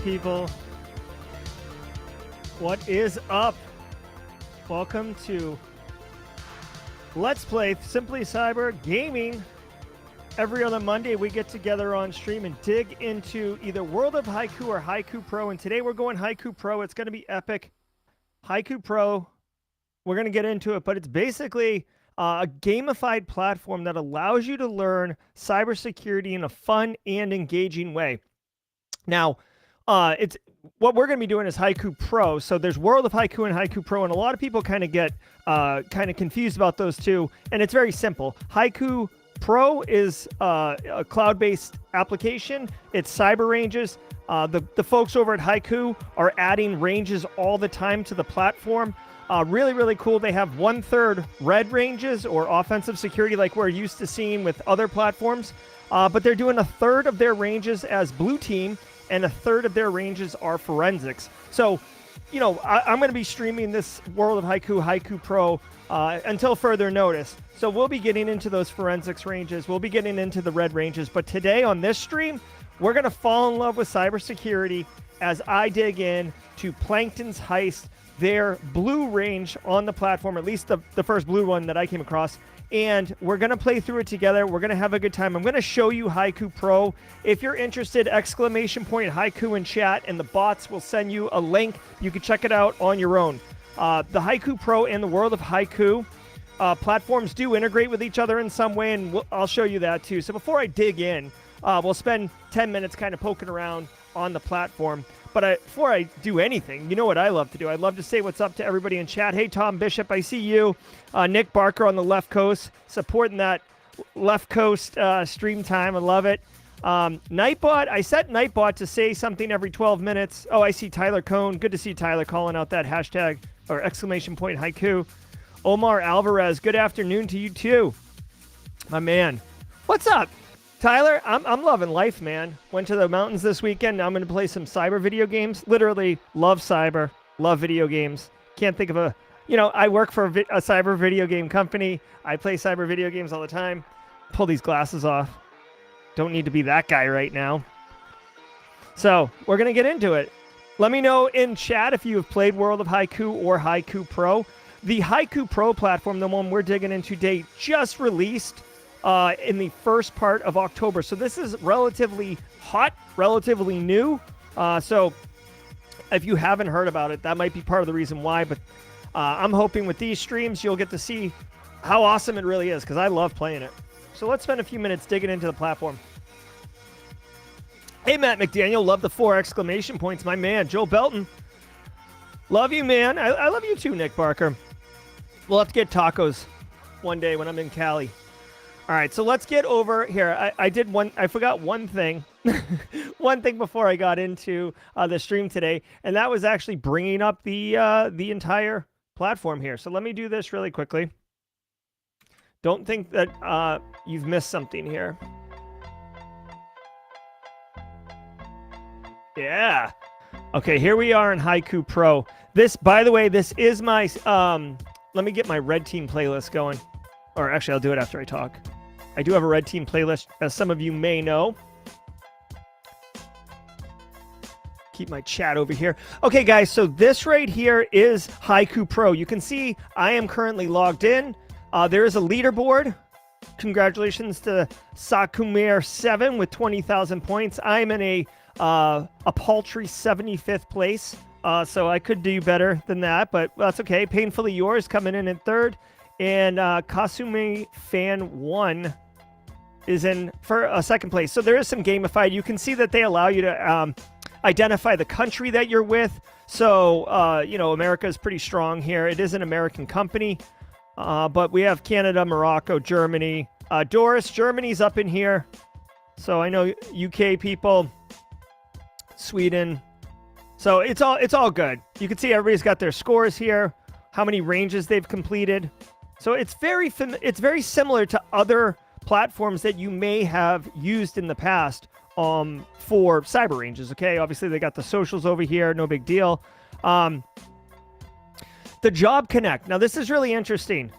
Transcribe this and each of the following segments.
people? What is up? Welcome to Let's Play Simply Cyber Gaming. Every other Monday, we get together on stream and dig into either World of Haiku or Haiku Pro. And today we're going Haiku Pro. It's going to be epic. Haiku Pro, we're going to get into it, but it's basically a gamified platform that allows you to learn cybersecurity in a fun and engaging way. Now, it's what we're going to be doing is Haiku Pro. So there's World of Haiku and Haiku Pro, and a lot of people kind of get confused about those two. And it's very simple. Haiku Pro is a cloud-based application. It's cyber ranges. The folks over at Haiku are adding ranges all the time to the platform. Really, really cool. They have 1/3 red ranges or offensive security like we're used to seeing with other platforms. But they're doing 1/3 of their ranges as blue team, and 1/3 of their ranges are forensics. So, you know, I'm going to be streaming this World of Haiku, Haiku Pro, until further notice. So we'll be getting into those forensics ranges. We'll be getting into the red ranges. But today on this stream, we're going to fall in love with cybersecurity as I dig in to Plankton's Heist, their blue range on the platform, at least the first blue one that I came across. And we're going to play through it together. We're going to have a good time. I'm going to show you Haiku Pro. If you're interested, !Haiku in chat, and the bots will send you a link. You can check it out on your own. The Haiku Pro and the World of Haiku platforms do integrate with each other in some way, and I'll show you that too. So before I dig in, we'll spend 10 minutes kind of poking around on the platform. But before I do anything, you know what I love to do? I love to say what's up to everybody in chat. Hey, Tom Bishop, I see you. Nick Barker on the left coast, supporting that left coast stream time. I love it. Nightbot, I set Nightbot to say something every 12 minutes. Oh, I see Tyler Cohn. Good to see Tyler calling out that hashtag or ! Haiku. Omar Alvarez, good afternoon to you too. My man. What's up? Tyler, I'm loving life, man. Went to the mountains this weekend. Now I'm going to play some cyber video games. Literally love cyber, love video games. Can't think of a, you know, I work for a cyber video game company. I play cyber video games all the time. Pull these glasses off. Don't need to be that guy right now. So we're going to get into it. Let me know in chat if you have played World of Haiku or Haiku Pro. The Haiku Pro platform, the one we're digging into today, just released in the first part of October. So this is relatively hot, relatively new. So if you haven't heard about it, that might be part of the reason why. But I'm hoping with these streams, you'll get to see how awesome it really is, because I love playing it. So let's spend a few minutes digging into the platform. Hey, Matt McDaniel, love the 4 ! My man, Joe Belton. Love you, man. I love you too, Nick Barker. We'll have to get tacos one day when I'm in Cali. All right, so let's get over here. I forgot one thing. One thing before I got into the stream today, and that was actually bringing up the entire platform here. So let me do this really quickly. Don't think that you've missed something here. Yeah. Okay, here we are in Haiku Pro. This, by the way, this is my, let me get my red team playlist going. Or actually, I'll do it after I talk. I do have a red team playlist, as some of you may know. Keep my chat over here. Okay, guys, so this right here is Haiku Pro. You can see I am currently logged in. There is a leaderboard. Congratulations to Sakumir7 with 20,000 points. I'm in a paltry 75th place. So I could do better than that, but that's okay. Painfully Yours coming in at 3rd. And Kasumi Fan 1 is in for a 2nd place. So there is some gamified. You can see that they allow you to identify the country that you're with. So, you know, America is pretty strong here. It is an American company. But we have Canada, Morocco, Germany. Doris, Germany's up in here. So I know UK people, Sweden. So it's all good. You can see everybody's got their scores here, how many ranges they've completed. So it's very similar to other platforms that you may have used in the past for cyber ranges. Okay, obviously they got the socials over here, no big deal. The Job Connect. Now this is really interesting.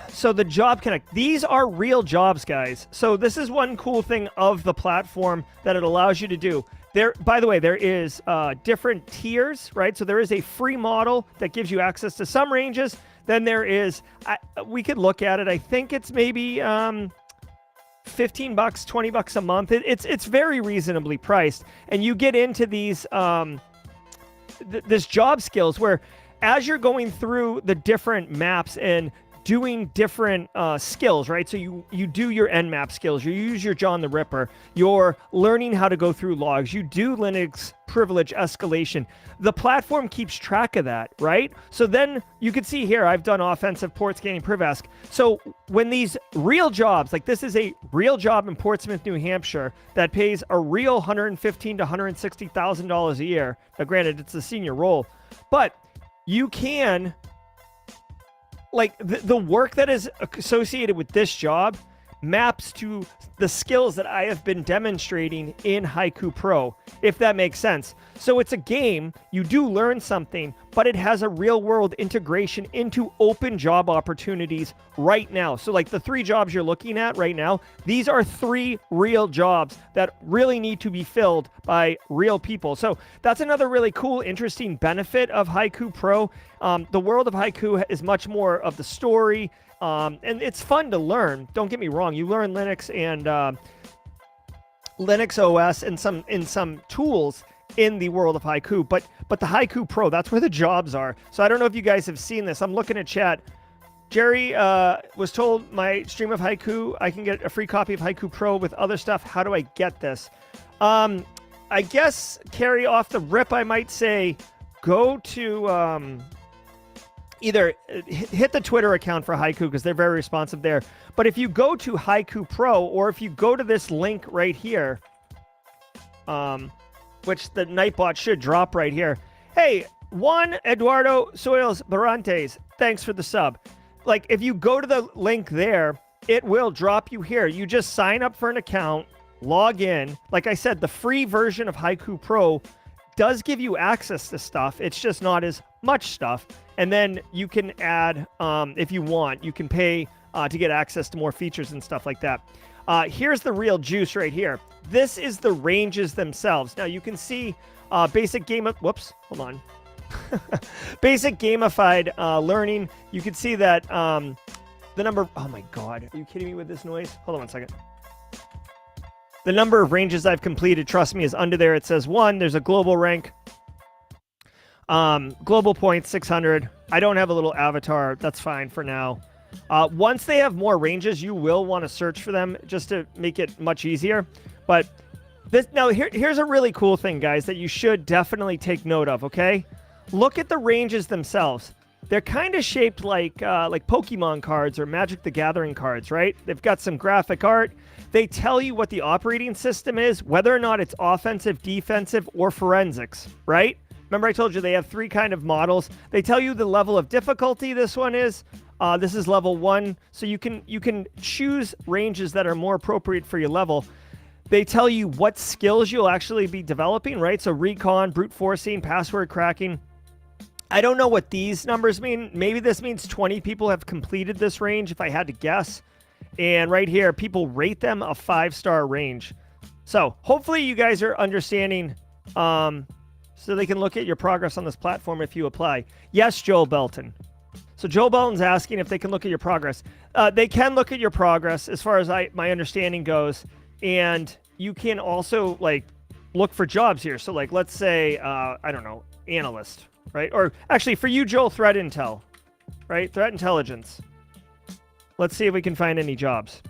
So the Job Connect, these are real jobs, guys. So this is one cool thing of the platform that it allows you to do. By the way, there is different tiers, right? So there is a free model that gives you access to some ranges. Then there is, we could look at it. I think it's maybe $15, $20 a month. It's very reasonably priced, and you get into these this job skills where, as you're going through the different maps and doing different skills, right? So you do your Nmap skills, you use your John the Ripper, you're learning how to go through logs, you do Linux privilege escalation. The platform keeps track of that, right? So then you can see here, I've done offensive port scanning privesc. So when these real jobs, like this is a real job in Portsmouth, New Hampshire, that pays a real $115,000 to $160,000 a year. Now, granted, it's a senior role, but you can, like, the work that is associated with this job maps to the skills that I have been demonstrating in Haiku Pro, if that makes sense. So it's a game, you do learn something, but it has a real world integration into open job opportunities right now. So like the 3 jobs you're looking at right now, these are 3 real jobs that really need to be filled by real people. So that's another really cool, interesting benefit of Haiku Pro. The world of Haiku is much more of the story, and it's fun to learn. Don't get me wrong. You learn Linux and Linux OS and some tools in the world of Haiku, but the Haiku Pro, that's where the jobs are. So I don't know if you guys have seen this. I'm looking at chat. Jerry was told my stream of Haiku, I can get a free copy of Haiku Pro with other stuff. How do I get this? I guess, Carrie, off the rip, I might say go to either hit the Twitter account for Haiku, because they're very responsive there. But if you go to Haiku Pro, or if you go to this link right here, which the Nightbot should drop right here. Hey, Juan Eduardo Soils Barantes, thanks for the sub. Like, if you go to the link there, it will drop you here. You just sign up for an account, log in. Like I said, the free version of Haiku Pro does give you access to stuff. It's just not as much stuff. And then you can add, if you want, you can pay to get access to more features and stuff like that. Here's the real juice right here. This is the ranges themselves. Now you can see basic hold on. Basic gamified learning. You can see that the number, oh my God, are you kidding me with this noise? Hold on one second. The number of ranges I've completed, trust me, is under there. It says 1, there's a global rank. Global points, 600. I don't have a little avatar. That's fine for now. Once they have more ranges, you will want to search for them just to make it much easier. But here's a really cool thing, guys, that you should definitely take note of, okay? Look at the ranges themselves. They're kind of shaped like Pokemon cards or Magic the Gathering cards, right? They've got some graphic art. They tell you what the operating system is, whether or not it's offensive, defensive, or forensics, right? Remember I told you they have 3 kind of models. They tell you the level of difficulty this one is. This is level 1, so you can choose ranges that are more appropriate for your level. They tell you what skills you'll actually be developing, right? So recon, brute forcing, password cracking. I don't know what these numbers mean. Maybe this means 20 people have completed this range, if I had to guess. And right here, people rate them a 5-star range. So hopefully you guys are understanding, so they can look at your progress on this platform if you apply. Yes, Joel Belton. So Joel Belton's asking if they can look at your progress. They can look at your progress as far as my understanding goes. And you can also, like, look for jobs here. So, like, let's say, I don't know, analyst, right? Or actually, for you, Joel, threat intel, right? Threat intelligence. Let's see if we can find any jobs.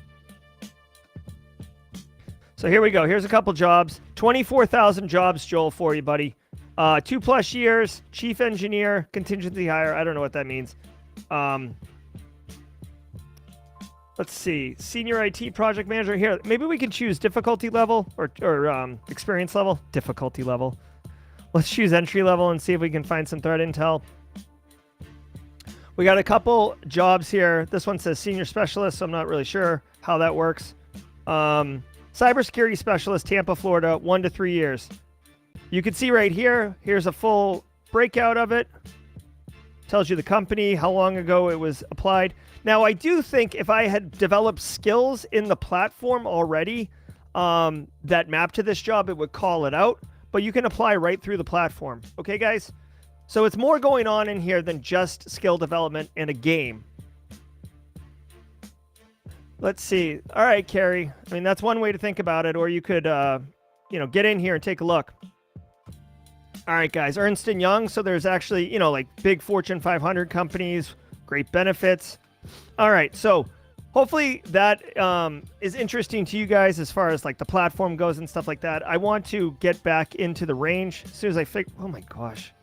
So here we go. Here's a couple jobs. 24,000 jobs, Joel, for you, buddy. 2+ years, chief engineer, contingency hire. I don't know what that means. Let's see. Senior IT project manager here. Maybe we can choose difficulty level or experience level. Difficulty level. Let's choose entry level and see if we can find some threat intel. We got a couple jobs here. This one says senior specialist, so I'm not really sure how that works. Cybersecurity specialist, Tampa, Florida, 1 to 3 years. You can see right here, here's a full breakout of it. Tells you the company, how long ago it was applied. Now, I do think if I had developed skills in the platform already that map to this job, it would call it out. but you can apply right through the platform. Okay, guys? So it's more going on in here than just skill development in a game. Let's see. All right, Carrie. I mean, that's one way to think about it, or you could, get in here and take a look. All right, guys. Ernst & Young. So there's actually, like big Fortune 500 companies, great benefits. All right. So hopefully that is interesting to you guys as far as like the platform goes and stuff like that. I want to get back into the range as soon as I figure. Oh, my gosh.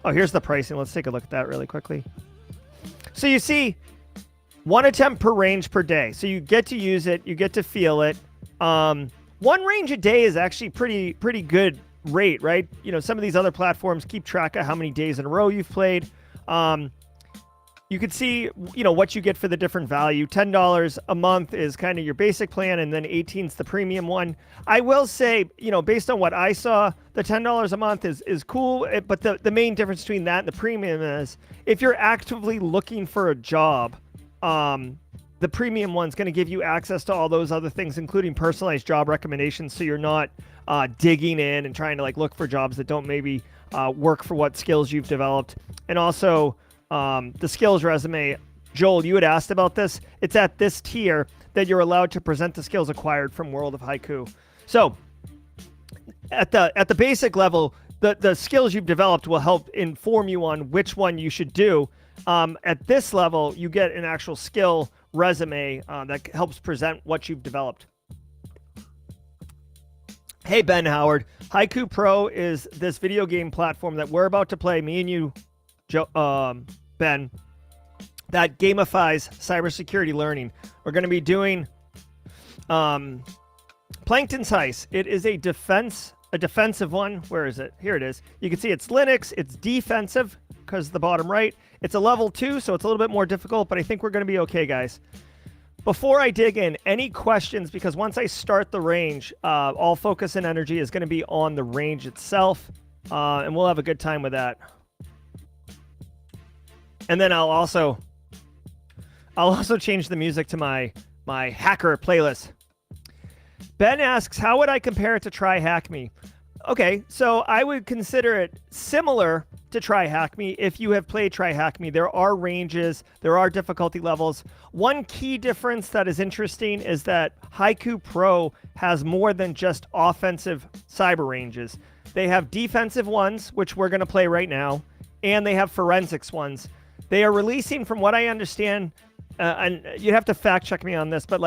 Oh, here's the pricing. Let's take a look at that really quickly. So you see 1 attempt per range per day. So you get to use it. You get to feel it. 1 range a day is actually pretty good rate, right? Some of these other platforms keep track of how many days in a row you've played. You can see, what you get for the different value. $10 a month is kind of your basic plan, and then 18 is the premium one. I will say, based on what I saw, the $10 a month is cool, but the main difference between that and the premium is if you're actively looking for a job, the premium one's going to give you access to all those other things, including personalized job recommendations, so you're not digging in and trying to look for jobs that don't maybe work for what skills you've developed. And also the skills resume, Joel, you had asked about this. It's at this tier that you're allowed to present the skills acquired from World of Haiku. So at the basic level, the skills you've developed will help inform you on which one you should do. At this level, you get an actual skill resume that helps present what you've developed. Hey, Ben Howard. Haiku Pro is this video game platform that we're about to play, me and you, Ben, that gamifies cybersecurity learning. We're going to be doing Plankton's Heist. It is a defensive one. Where is it? Here it is. You can see it's Linux. It's defensive because the bottom right. It's a level 2, so it's a little bit more difficult, but I think we're going to be okay, guys. Before I dig in, any questions? Because once I start the range, all focus and energy is going to be on the range itself, and we'll have a good time with that. And then I'll also change the music to my hacker playlist. Ben asks, how would I compare it to Try Hack Me? Okay, so I would consider it similar to Try Hack Me. If you have played Try Hack Me, there are ranges, there are difficulty levels. One key difference that is interesting is that Haiku Pro has more than just offensive cyber ranges. They have defensive ones, which we're going to play right now, and they have forensics ones. They are releasing, from what I understand, and you have to fact check me on this, but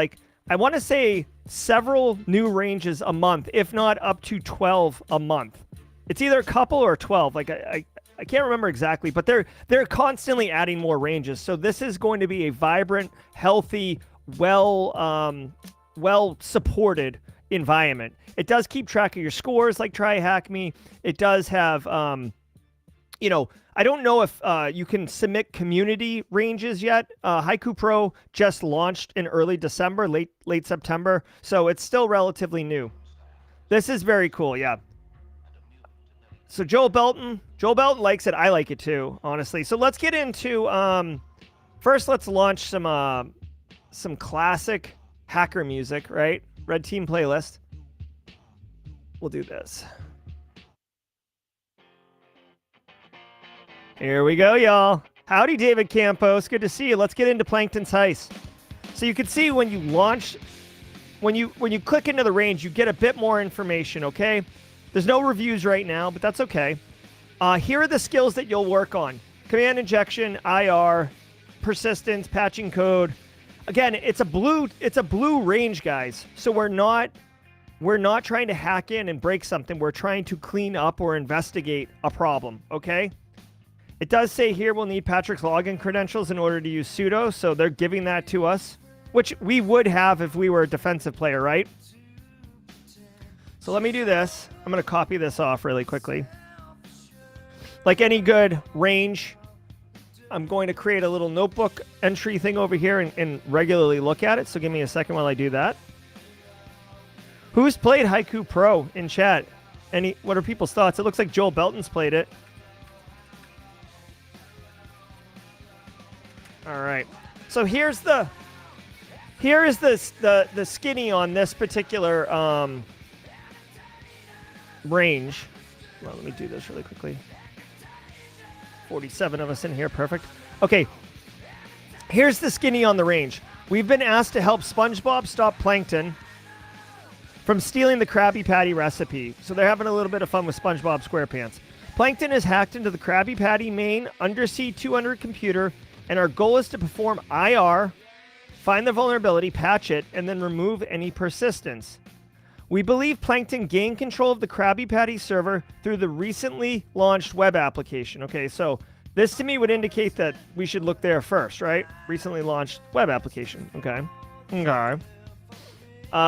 I want to say several new ranges a month, if not up to 12 a month. It's either a couple or 12. I can't remember exactly, but they're constantly adding more ranges. So this is going to be a vibrant, healthy, well supported environment. It does keep track of your scores like Try Hack Me. It does have I don't know if you can submit community ranges yet. Haiku Pro just launched in early December, late September, so it's still relatively new. This is very cool, yeah. So Joel Belton likes it. I like it too, honestly. So let's get into first. Let's launch some classic hacker music, right? Red Team playlist. We'll do this. Here we go, y'all. Howdy, David Campos. Good to see you. Let's get into Plankton's Heist. So you can see when you launch, when you click into the range, you get a bit more information, okay? There's no reviews right now, but that's okay. Here are the skills that you'll work on. Command injection, IR, persistence, patching code. Again, it's a blue range, guys. So we're not trying to hack in and break something. We're trying to clean up or investigate a problem, okay? It does say here we'll need Patrick's login credentials in order to use sudo, so they're giving that to us, which we would have if we were a defensive player, right? So let me do this. I'm going to copy this off really quickly. Like any good range, I'm going to create a little notebook entry thing over here and regularly look at it, so give me a second while I do that. Who's played Haiku Pro in chat? What are people's thoughts? It looks like Joel Belton's played it. All right. So here is the skinny on this particular range. Well, let me do this really quickly. 47 of us in here. Perfect. Okay. Here's the skinny on the range. We've been asked to help SpongeBob stop Plankton from stealing the Krabby Patty recipe. So they're having a little bit of fun with SpongeBob SquarePants. Plankton is hacked into the Krabby Patty main undersea 200 computer, and our goal is to perform IR, find the vulnerability, patch it, and then remove any persistence. We believe Plankton gained control of the Krabby Patty server through the recently launched web application. Okay, so this to me would indicate that we should look there first, right? Recently launched web application. Okay. Okay.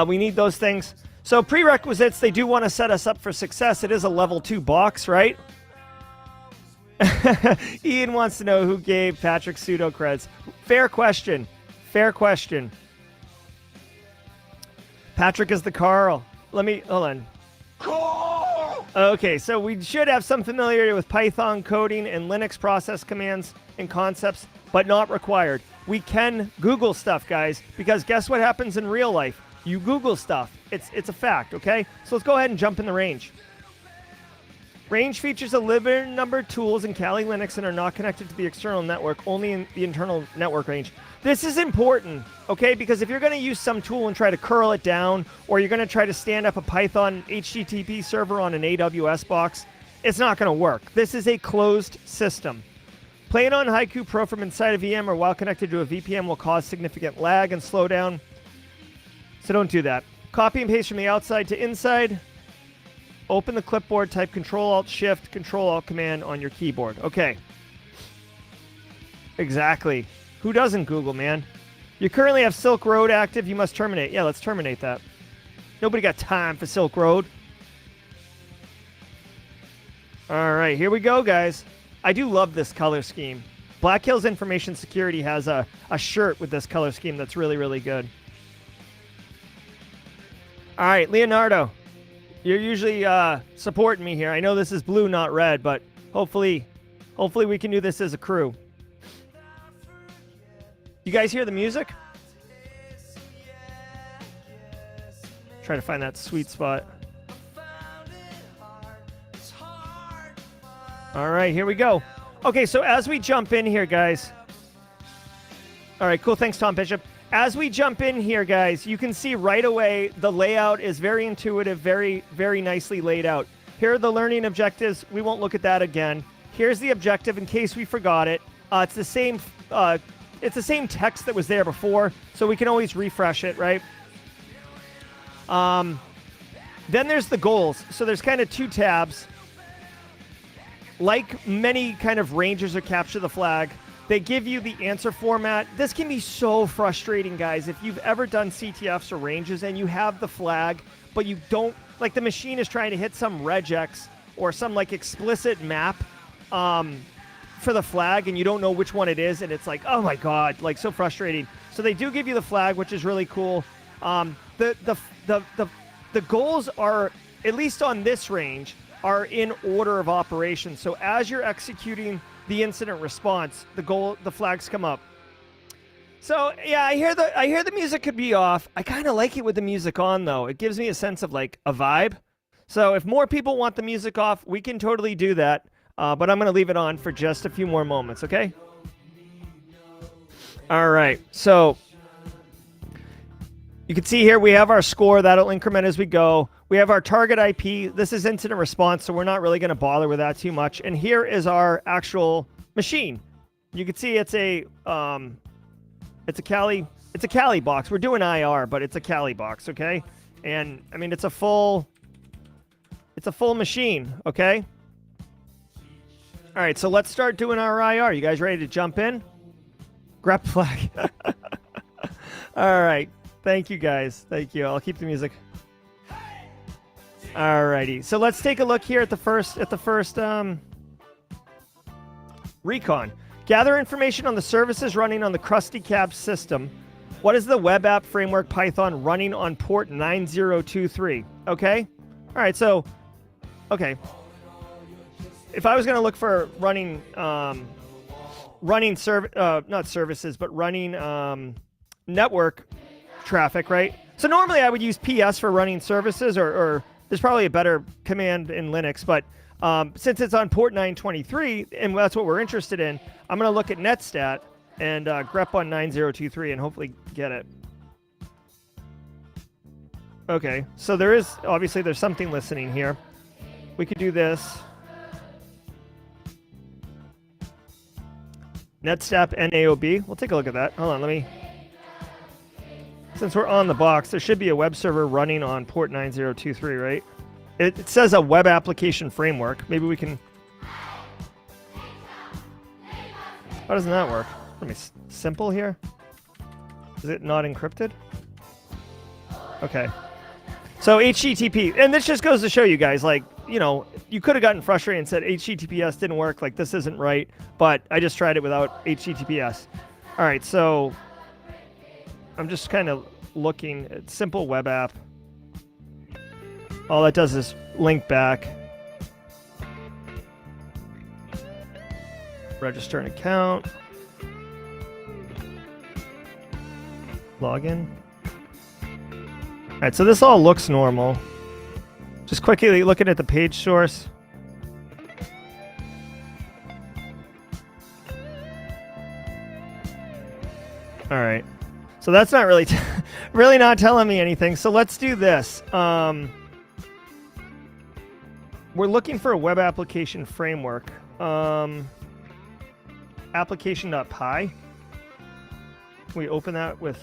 We need those things. So prerequisites, they do want to set us up for success. It is a level 2 box, right? Ian wants to know who gave Patrick pseudo creds. Fair question. Fair question. Patrick is the Carl. Hold on. Carl! Okay, so we should have some familiarity with Python coding and Linux process commands and concepts, but not required. We can Google stuff, guys, because guess what happens in real life? You Google stuff. It's a fact, okay? So let's go ahead and jump in the range. Range features a limited number of tools in Kali Linux and are not connected to the external network, only in the internal network range. This is important, okay? Because if you're going to use some tool and try to curl it down, or you're going to try to stand up a Python HTTP server on an AWS box, it's not going to work. This is a closed system. Playing on Haiku Pro from inside a VM or while connected to a VPN will cause significant lag and slowdown. So don't do that. Copy and paste from the outside to inside. Open the clipboard, type Control-Alt-Shift, Control-Alt-Command on your keyboard. Okay. Exactly. Who doesn't Google, man? You currently have Silk Road active. You must terminate. Yeah, let's terminate that. Nobody got time for Silk Road. All right, here we go, guys. I do love this color scheme. Black Hills Information Security has a shirt with this color scheme that's really, really good. All right, Leonardo. You're usually supporting me here. I know this is blue, not red, but hopefully we can do this as a crew. You guys hear the music? Try to find that sweet spot. All right, here we go. Okay, so as we jump in here, guys. All right, cool. Thanks, Tom Bishop. As we jump in here, guys, you can see right away the layout is very intuitive, very, very nicely laid out. Here are the learning objectives. We won't look at that again. Here's the objective in case we forgot it. It's the same text that was there before, so we can always refresh it, right? Then there's the goals. So there's kind of 2 tabs. Like many kind of ranges or capture the flag, they give you the answer format. This can be so frustrating, guys. If you've ever done CTFs or ranges and you have the flag, but you don't, like the machine is trying to hit some regex or some like explicit map for the flag and you don't know which one it is, and it's like, oh my God, like so frustrating. So they do give you the flag, which is really cool. The goals are, at least on this range, are in order of operation. So as you're executing the incident response, the flags come up. So yeah, I hear the music could be off. I kind of like it with the music on though. It gives me a sense of like a vibe. So if more people want the music off, we can totally do that. But I'm going to leave it on for just a few more moments, okay? All right. So you can see here we have our score. That'll increment as we go. We have our target IP. This is incident response, so we're not really going to bother with that too much. And here is our actual machine. You can see it's a Kali box. We're doing IR, but it's a Kali box, okay? And I mean, it's a full machine, okay? All right, so let's start doing our IR. You guys ready to jump in? Grab flag. All right. Thank you, guys. Thank you. I'll keep the music. Alrighty, so let's take a look here at the first recon. Gather information on the services running on the Krusty Krab system. What is the web app framework Python running on port 9023? Okay, all right. So, okay, if I was going to look for running network traffic, right? So normally I would use PS for running services or there's probably a better command in Linux, but since it's on port 923, and that's what we're interested in, I'm going to look at netstat and grep on 9023 and hopefully get it. Okay, so obviously there's something listening here. We could do this. Netstat NAOB. We'll take a look at that. Hold on, since we're on the box, there should be a web server running on port 9023, right? It says a web application framework. Maybe we can... How doesn't that work? Let me simple here. Is it not encrypted? Okay. So HTTP, and this just goes to show you guys, like, you know, you could have gotten frustrated and said HTTPS didn't work, like this isn't right, but I just tried it without HTTPS. All right, so I'm just kind of looking at simple web app. All that does is link back. Register an account. Login. All right, so this all looks normal. Just quickly looking at the page source. All right. So that's not really, really not telling me anything. So let's do this. We're looking for a web application framework. Application.py. Can we open that with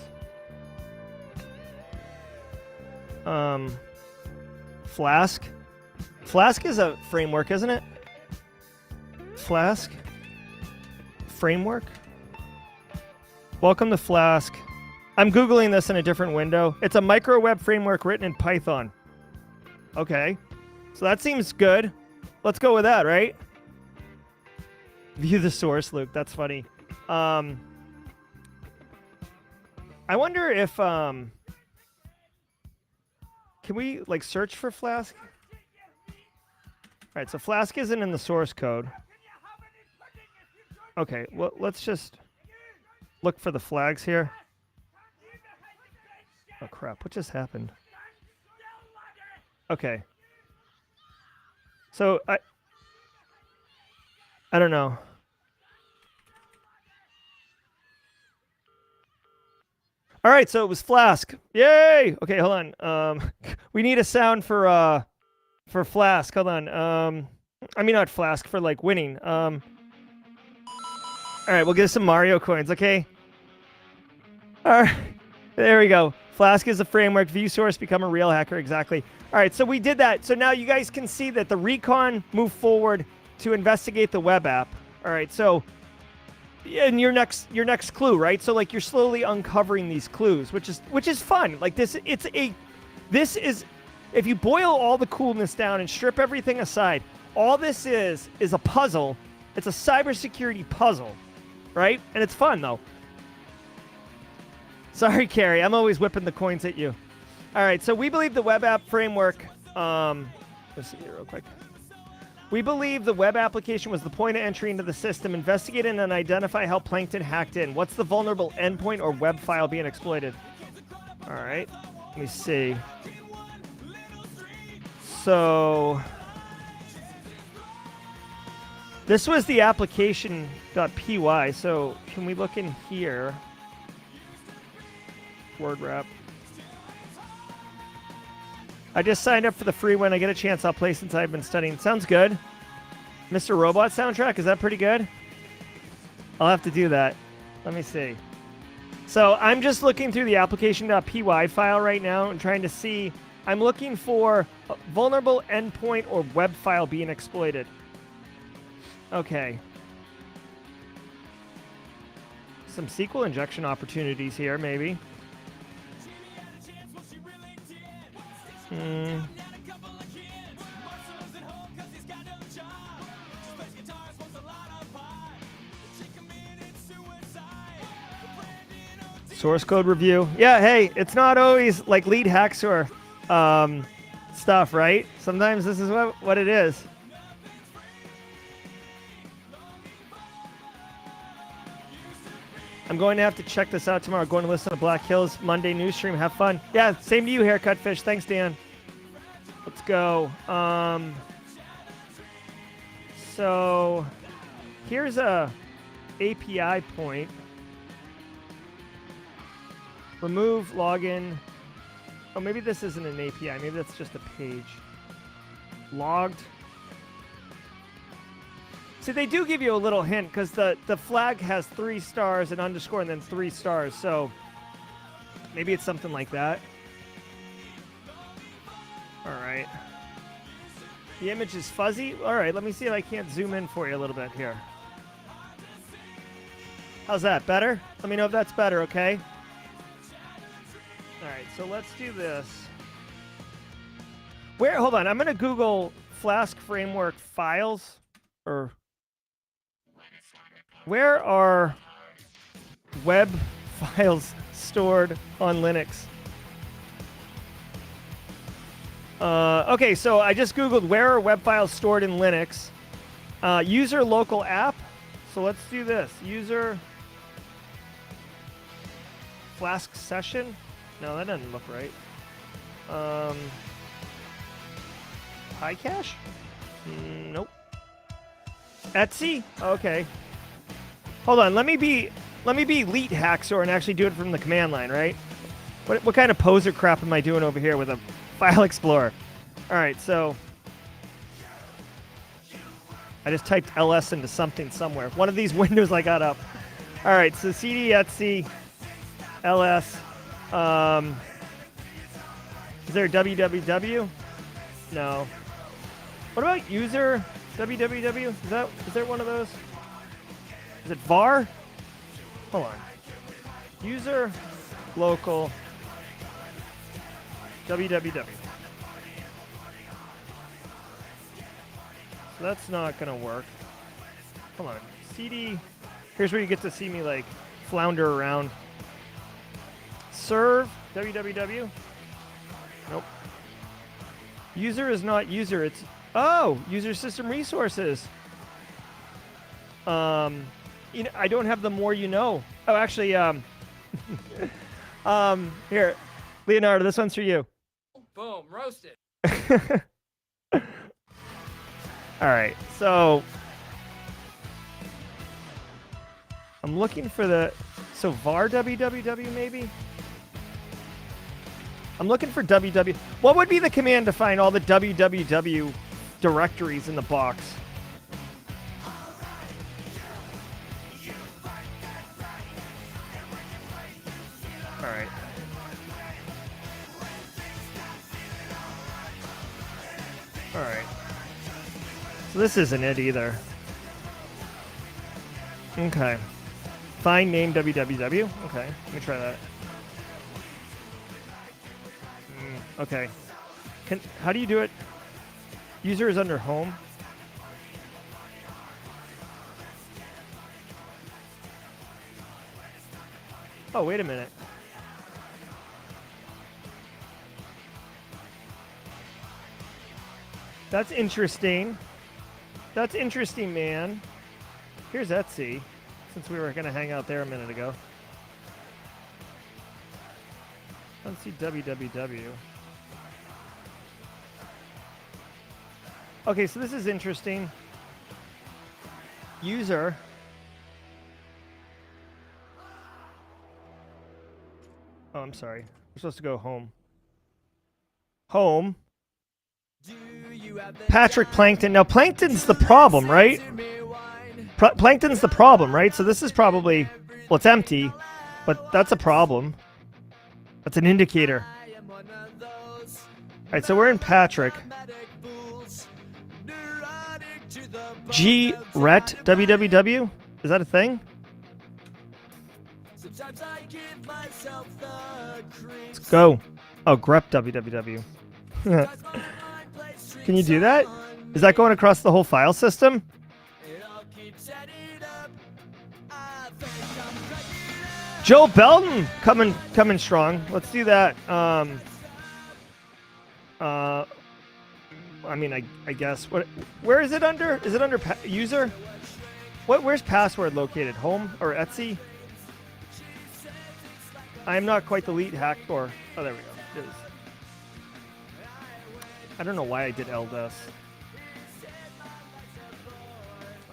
Flask? Flask is a framework, isn't it? Flask? Framework? Welcome to Flask. I'm Googling this in a different window. It's a micro web framework written in Python. Okay. So that seems good. Let's go with that, right? View the source, Luke. That's funny. I wonder if... can we, like, search for Flask? All right, so Flask isn't in the source code. Okay, well, let's just look for the flags here. Oh, crap. What just happened? Okay. So, I don't know. All right, so it was Flask. Yay! Okay, hold on. We need a sound for Flask. Hold on. I mean, not Flask, for, like, winning. All right, we'll get some Mario coins, okay? All right, there we go. Flask is a framework. View source, become a real hacker. Exactly. All right, so we did that. So now you guys can see that the recon moved forward to investigate the web app. All right, so and your next clue, right? So like you're slowly uncovering these clues, which is fun. Like this is if you boil all the coolness down and strip everything aside, all this is a puzzle. It's a cybersecurity puzzle, right? And it's fun though. Sorry, Carrie. I'm always whipping the coins at you. All right, so we believe the web app framework. Let's see here real quick. We believe the web application was the point of entry into the system. Investigate and identify how Plankton hacked in. What's the vulnerable endpoint or web file being exploited? All right, let me see. So this was the application.py. So can we look in here? Word wrap. I just signed up for the free. When I get a chance, I'll play since I've been studying. Sounds good. Mr. Robot soundtrack, is that pretty good? I'll have to do that. Let me see. So I'm just looking through the application.py file right now and trying to see. I'm looking for a vulnerable endpoint or web file being exploited. Okay. Some SQL injection opportunities here, maybe. Source code review. Yeah, hey, it's not always like lead hacks or stuff, right? Sometimes this is what it is. I'm going to have to check this out tomorrow. Going to listen to Black Hills Monday news stream. Have fun. Yeah, same to you, Haircut Fish. Thanks, Dan. Let's go. So here's a API point. Remove login. Oh, maybe this isn't an API. Maybe that's just a page. Logged. See, they do give you a little hint because the flag has 3 stars, an underscore, and then 3 stars. So maybe it's something like that. All right. The image is fuzzy. All right, let me see if I can't zoom in for you a little bit here. How's that? Better? Let me know if that's better, okay? All right, so let's do this. Hold on, I'm going to Google Flask Framework files. Where are web files stored on Linux? Okay, so I just Googled where are web files stored in Linux. User local app. So let's do this. User Flask session. No, that doesn't look right. High cache? Nope. Etsy? Okay. Hold on. Let me be Elite Hacksaw and actually do it from the command line, right? What kind of poser crap am I doing over here with a File Explorer? All right, so I just typed ls into something somewhere. One of these windows I got up. All right, so cd etsy ls. Is there a www? No. What about user www? Is there one of those? Is it var? Hold on. User local www. So that's not gonna work. Hold on. cd. Here's where you get to see me like flounder around. Serve www. Nope. User is not user. It's user system resources. I don't have the more you know. Oh, actually, here, Leonardo, this one's for you. Boom, roasted. All right, so I'm looking for var www maybe. I'm looking for www. What would be the command to find all the www directories in the box? All right. All right. So this isn't it either. Okay. Find name www. Okay, let me try that. Okay. How do you do it? User is under home. Oh, wait a minute. That's interesting. That's interesting, man. Here's Etsy, since we were going to hang out there a minute ago. Let's see www. Okay, so this is interesting. User. Oh, I'm sorry. We're supposed to go home. Home. Patrick Plankton. Now, Plankton's the problem, right? Plankton's the problem, right? So this is probably, well, it's empty, but that's a problem. That's an indicator. All right, so we're in Patrick. G-ret www? Is that a thing? Let's go. Oh, grep www. Can you do that? Is that going across the whole file system? Joe Belton coming strong. Let's do that. I mean, I guess. Where is it under? Is it under user? Where's password located? Home or Etsy? I am not quite the elite hack or. Oh, there we go. It is. I don't know why I did LDS.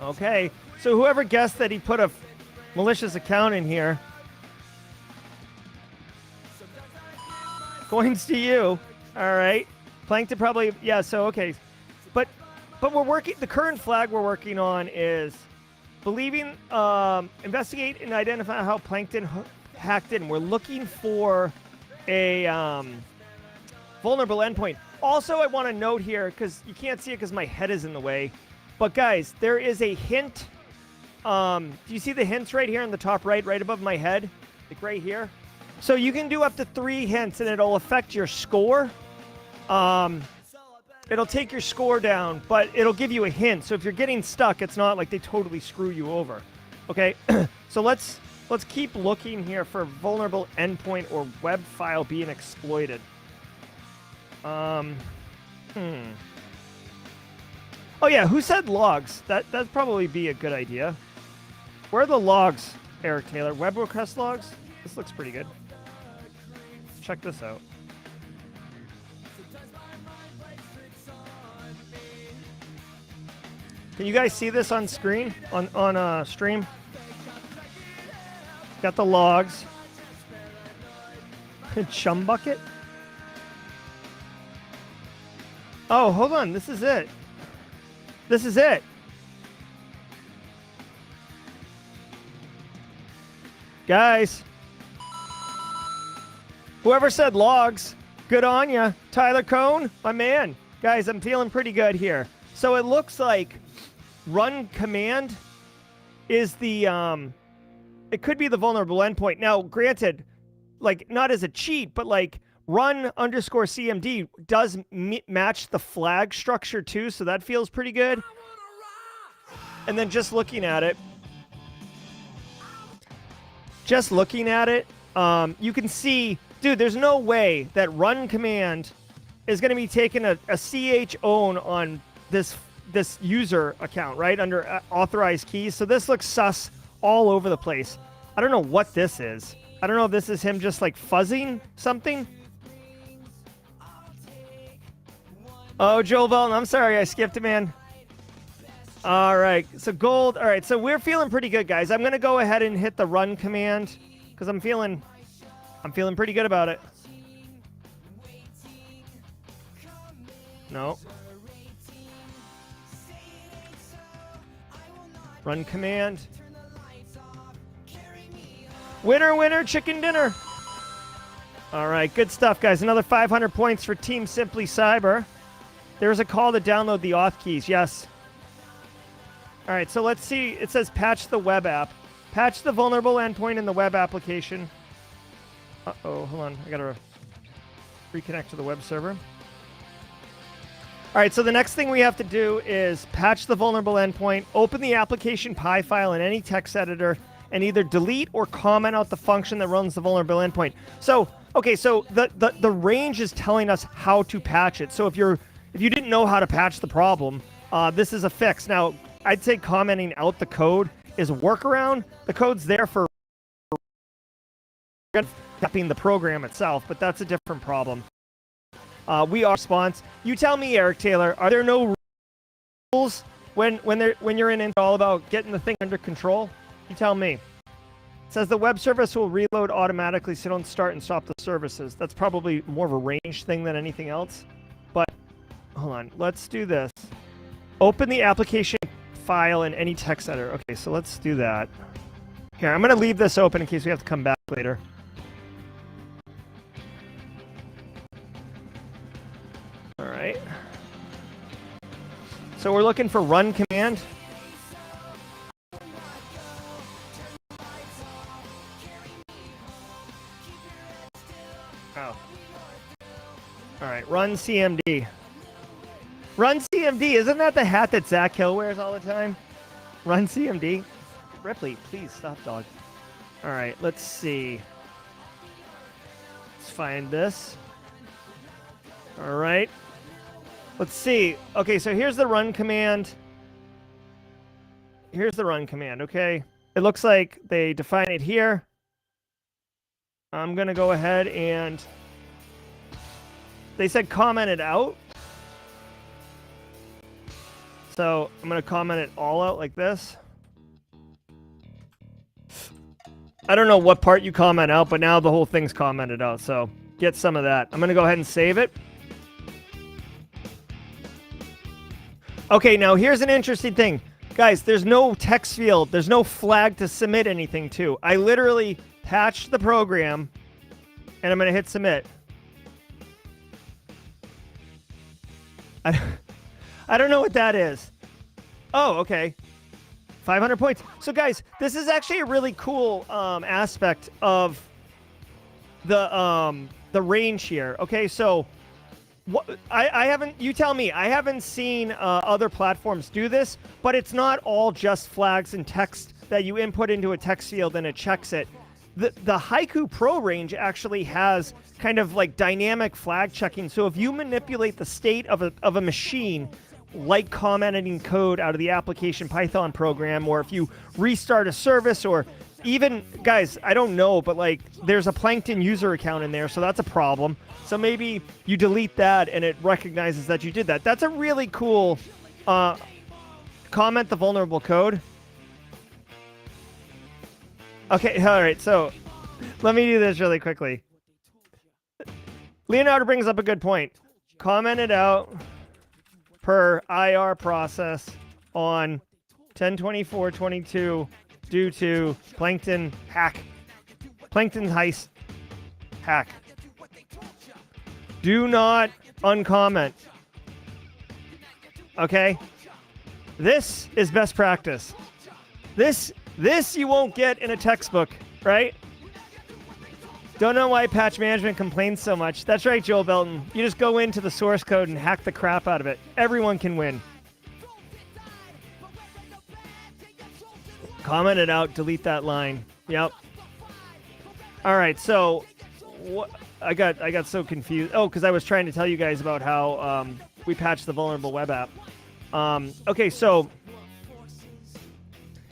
Okay, so whoever guessed that he put a malicious account in here, points to you. All right, Plankton probably, yeah. So okay, but we're working. The current flag we're working on is believing, investigate and identify how Plankton hacked in. We're looking for a vulnerable endpoint. Also, I want to note here, because you can't see it because my head is in the way, but guys, there is a hint. Do you see the hints right here in the top right, right above my head? Like right here? So you can do up to 3 hints, and it'll affect your score. It'll take your score down, but it'll give you a hint. So if you're getting stuck, it's not like they totally screw you over. Okay, so let's keep looking here for vulnerable endpoint or web file being exploited. Oh yeah, who said logs? That'd probably be a good idea. Where are the logs, Eric Taylor? Web request logs? This looks pretty good. Check this out. Can you guys see this on screen? On stream? Got the logs. Chum bucket? Oh, hold on. This is it. This is it. Guys. Whoever said logs, good on ya. Tyler Cohn, my man. Guys, I'm feeling pretty good here. So it looks like run command is the, it could be the vulnerable endpoint. Now, granted, like not as a cheat, but like run_CMD does match the flag structure too, so that feels pretty good. And then just looking at it, you can see, dude, there's no way that run command is going to be taking a CH own on this user account, right, under authorized keys. So this looks sus all over the place. I don't know what this is. I don't know if this is him just like fuzzing something. Oh, Joel Belton, I'm sorry, I skipped it, man. All right, so gold. All right, so we're feeling pretty good, guys. I'm gonna go ahead and hit the run command because I'm feeling pretty good about it. No. Run command. Winner, winner, chicken dinner. All right, good stuff, guys. Another 500 points for Team Simply Cyber. There's a call to download the auth keys. Yes. All right, so let's see. It says patch the web app. Patch the vulnerable endpoint in the web application. Uh-oh, hold on. I got to reconnect to the web server. All right, so the next thing we have to do is patch the vulnerable endpoint, open the application PI file in any text editor, and either delete or comment out the function that runs the vulnerable endpoint. So, okay, so the range is telling us how to patch it. So if you didn't know how to patch the problem, this is a fix. Now, I'd say commenting out the code is a workaround. The code's there for tapping the program itself, but that's a different problem. We are response. You tell me, Eric Taylor, are there no rules when you're in all about getting the thing under control? You tell me. It says the web service will reload automatically, so don't start and stop the services. That's probably more of a range thing than anything else. But hold on, let's do this. Open the application file in any text editor. Okay, so let's do that. Here, I'm going to leave this open in case we have to come back later. All right. So we're looking for run command. Oh. All right, run CMD. Run CMD, isn't that the hat that Zach Hill wears all the time? Run CMD. Ripley, please stop, dog. All right, let's see. Let's find this. All right. Let's see. Okay, so here's the run command. Here's the run command, okay? It looks like they define it here. I'm going to go ahead and... They said comment it out. So I'm going to comment it all out like this. I don't know what part you comment out, but now the whole thing's commented out. So get some of that. I'm going to go ahead and save it. Okay, now here's an interesting thing. Guys, there's no text field. There's no flag to submit anything to. I literally patched the program, and I'm going to hit submit. I don't know what that is. Oh, okay. 500 points. So, guys, this is actually a really cool aspect of the range here. Okay, so I haven't. You tell me. I haven't seen other platforms do this, but it's not all just flags and text that you input into a text field and it checks it. The Haiku Pro range actually has kind of like dynamic flag checking. So if you manipulate the state of a machine, like commenting code out of the application Python program, or if you restart a service, or even, guys, I don't know, but like there's a Plankton user account in there, so that's a problem. So maybe you delete that and it recognizes that you did that. That's a really cool comment the vulnerable code. Okay, all right, so let me do this really quickly. Leonardo brings up a good point. Comment it out per IR process on 10/24/22 due to Plankton hack. Plankton's Heist hack. Do not uncomment. Okay? This is best practice. This you won't get in a textbook, right? Don't know why patch management complains so much. That's right, Joel Belton. You just go into the source code and hack the crap out of it. Everyone can win. Comment it out, delete that line. Yep. All right, so I got so confused. Oh, because I was trying to tell you guys about how we patched the vulnerable web app. Okay, so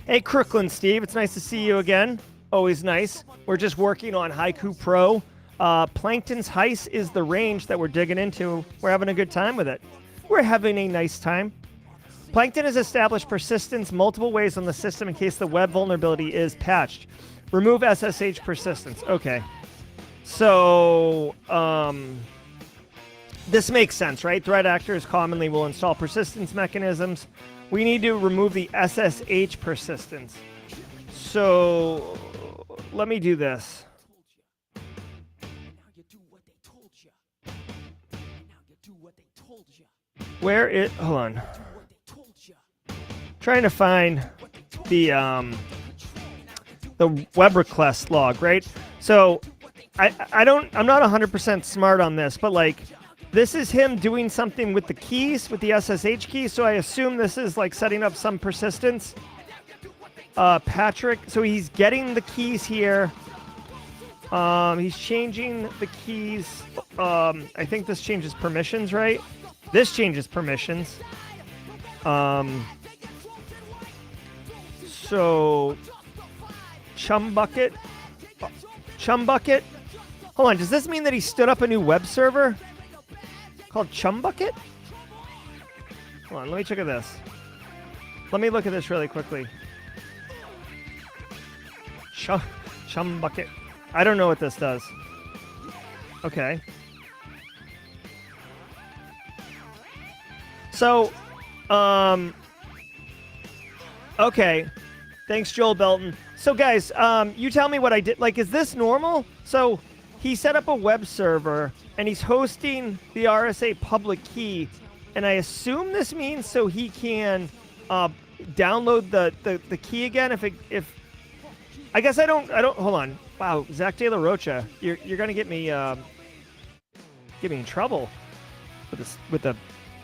hey, Crooklyn Steve, it's nice to see you again. Always nice. We're just working on Haiku Pro. Plankton's Heist is the range that we're digging into. We're having a good time with it. We're having a nice time. Plankton has established persistence multiple ways on the system in case the web vulnerability is patched. Remove SSH persistence. Okay. So, this makes sense, right? Threat actors commonly will install persistence mechanisms. We need to remove the SSH persistence. So, let me do this. Where it? Hold on. Trying to find the web request log, right? So, I'm not 100% smart on this, but like, this is him doing something with the keys, with the SSH key. So I assume this is like setting up some persistence. Patrick, so he's getting the keys here. He's changing the keys. I think this changes permissions, right? This changes permissions. So Chum Bucket. Hold on, does this mean that he stood up a new web server called Chum Bucket? Hold on, let me check at this. Let me look at this really quickly. Chum Bucket. I don't know what this does. Okay. So, okay. Thanks, Joel Belton. So, guys, you tell me what I did. Like, is this normal? So, he set up a web server, and he's hosting the RSA public key, and I assume this means so he can download the key again. If I guess I don't. Hold on. Wow, Zach De La Rocha, you're gonna get me in trouble with the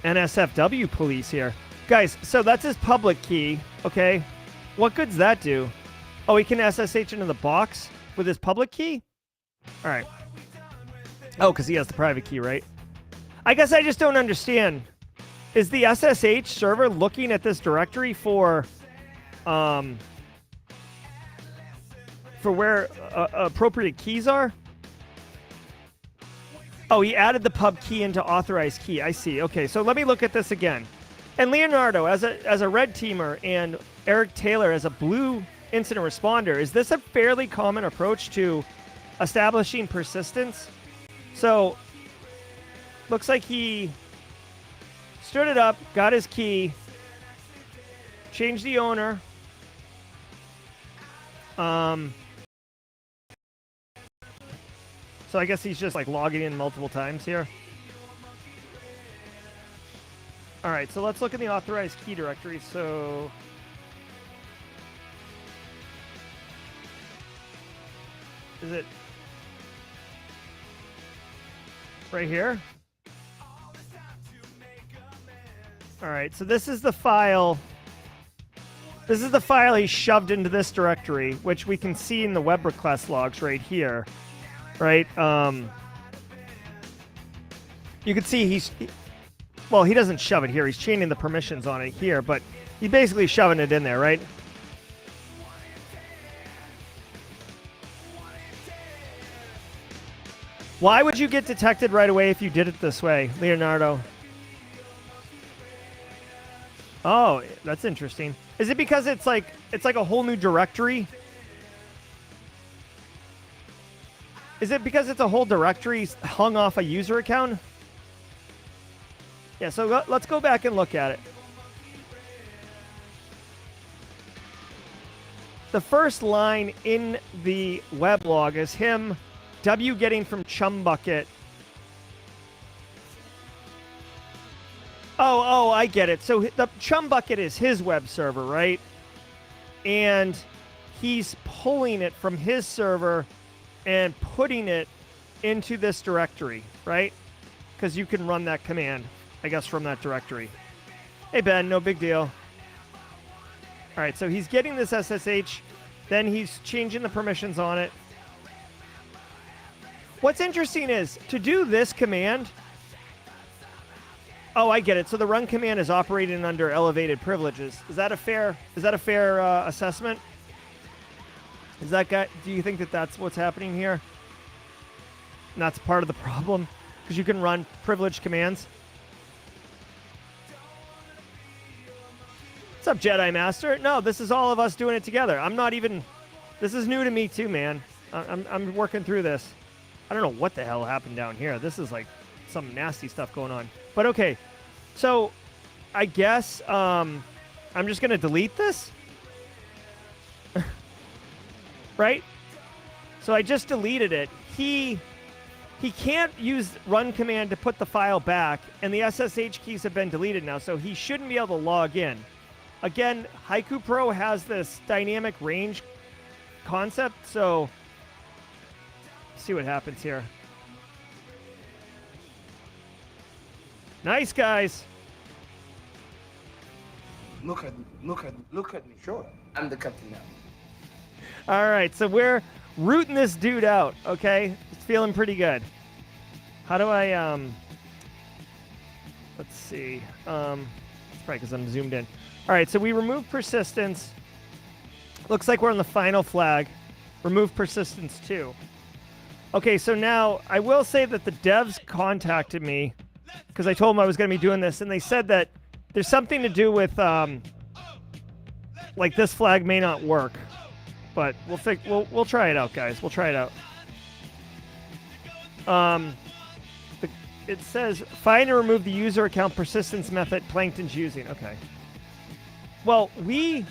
NSFW police here, guys. So that's his public key. Okay, what good's that do? Oh, he can SSH into the box with his public key. All right. Oh, because he has the private key, right? I guess I just don't understand. Is the SSH server looking at this directory for where appropriate keys are? Oh, he added the pub key into authorized key. I see. Okay, so let me look at this again. And Leonardo as a red teamer and Eric Taylor as a blue incident responder, is this a fairly common approach to establishing persistence? So looks like he stood it up, got his key, changed the owner. So I guess he's just like logging in multiple times here. All right, so let's look in the authorized key directory. So is it right here? All right, so this is the file. This is the file he shoved into this directory, which we can see in the web request logs right here, right? You can see well, he doesn't shove it here. He's chaining the permissions on it here, but he's basically shoving it in there, right? Why would you get detected right away if you did it this way, Leonardo? Oh, that's interesting. Is it because it's like a whole new directory? Is it because it's a whole directory hung off a user account? Yeah, so let's go back and look at it. The first line in the web log is him getting from Chumbucket. Oh, I get it. So the Chumbucket is his web server, right? And he's pulling it from his server and putting it into this directory, right? Because you can run that command, I guess, from that directory. Hey, Ben, no big deal. All right, so he's getting this SSH, then he's changing the permissions on it. What's interesting is, to do this command... Oh, I get it. So the run command is operating under elevated privileges. Is that a fair assessment? Is that guy? Do you think that that's what's happening here? And that's part of the problem because you can run privileged commands. What's up, Jedi Master? No, this is all of us doing it together. I'm not even. This is new to me too, man. I'm working through this. I don't know what the hell happened down here. This is like some nasty stuff going on. But okay, so I guess I'm just going to delete this. Right? So I just deleted it. He can't use run command to put the file back, and the SSH keys have been deleted now, so he shouldn't be able to log in. Again, Haiku Pro has this dynamic range concept, so let's see what happens here. Nice, guys. Look at me. Sure. I'm the captain now. All right, so we're rooting this dude out, okay? It's feeling pretty good. How do I, let's see. It's probably because I'm zoomed in. All right, so we remove persistence. Looks like we're on the final flag. Remove persistence 2. Okay, so now I will say that the devs contacted me because I told them I was going to be doing this, and they said that there's something to do with, like this flag may not work, but we'll try it out, guys. We'll try it out. It says find and remove the user account persistence method Plankton's using. Okay. Well, we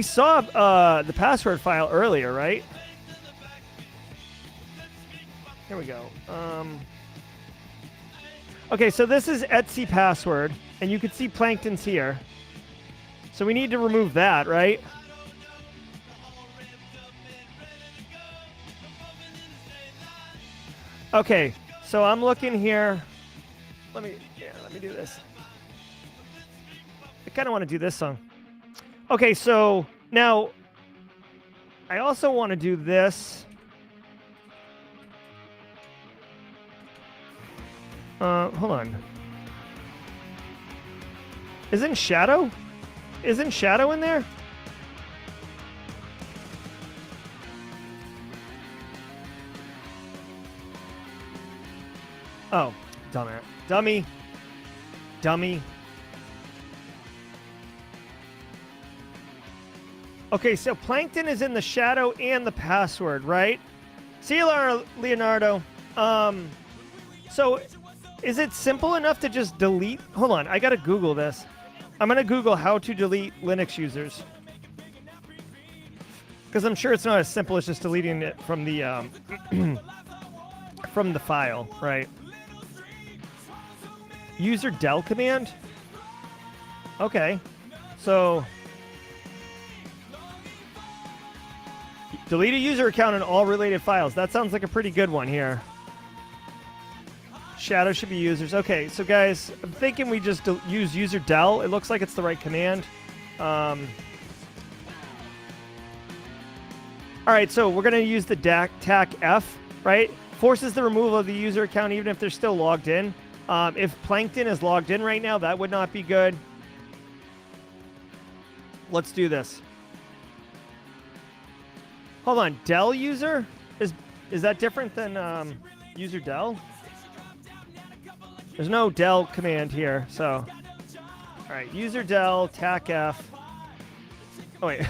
saw the password file earlier, right? Here we go. Okay, so this is Etsy password, and you can see Plankton's here. So we need to remove that, right? Okay, so I'm looking here. Let me do this. I kind of want to do this song. Okay, so now I also want to do this. Hold on. Isn't Shadow in there? Oh, dummy. dummy. Okay, so Plankton is in the shadow and the password, right? See you, Leonardo. So is it simple enough to just delete? Hold on, I gotta Google this. I'm gonna Google how to delete Linux users. Because I'm sure it's not as simple as just deleting it from the from the file, right? User del command? Okay. So delete a user account and all related files. That sounds like a pretty good one here. Shadow should be users. Okay, so guys, I'm thinking we just use user del. It looks like it's the right command. All right, so we're going to use the tac F, right? Forces the removal of the user account even if they're still logged in. If Plankton is logged in right now, that would not be good. Let's do this. Hold on, del user? Is that different than user del? There's no del command here, so. All right, user del, tac F. Oh, wait.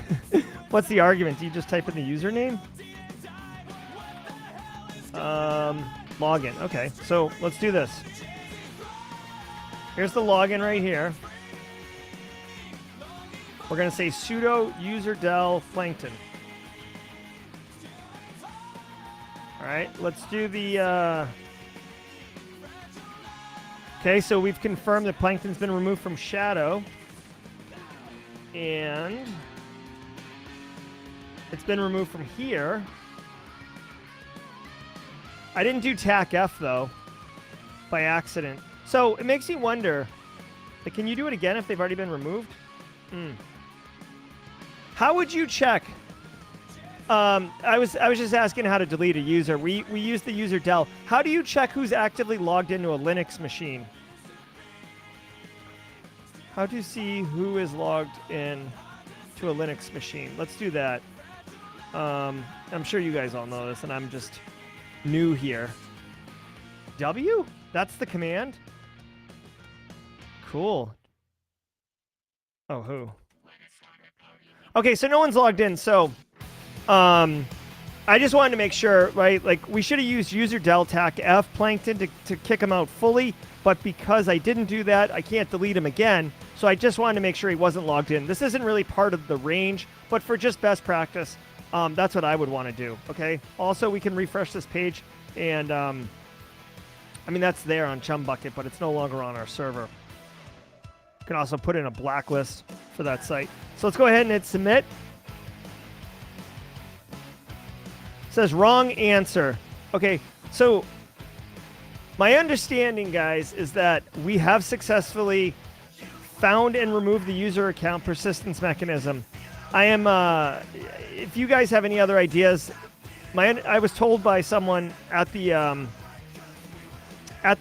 What's the argument? Do you just type in the username? Login. Okay, so let's do this. Here's the login right here. We're going to say sudo user del Plankton. All right, let's do the... Okay, so we've confirmed that Plankton's been removed from Shadow. And it's been removed from here. I didn't do tac F, though, by accident. So it makes me wonder, like, can you do it again if they've already been removed? How would you check? I was just asking how to delete a user. We use the user del. How do you check who's actively logged into a Linux machine? How to see who is logged in to a Linux machine? Let's do that. I'm sure you guys all know this, and I'm just new here. W? That's the command? Cool. Oh, who? Okay, so no one's logged in, so... I just wanted to make sure, right? Like, we should have used user del tac F Plankton to kick him out fully, but because I didn't do that, I can't delete him again. So I just wanted to make sure he wasn't logged in. This isn't really part of the range, but for just best practice, that's what I would want to do, okay? Also, we can refresh this page, and, I mean, that's there on Chumbucket, but it's no longer on our server. You can also put in a blacklist for that site. So let's go ahead and hit submit. Says wrong answer. Okay, so my understanding, guys, is that we have successfully found and removed the user account persistence mechanism. I am, if you guys have any other ideas, I was told by someone at the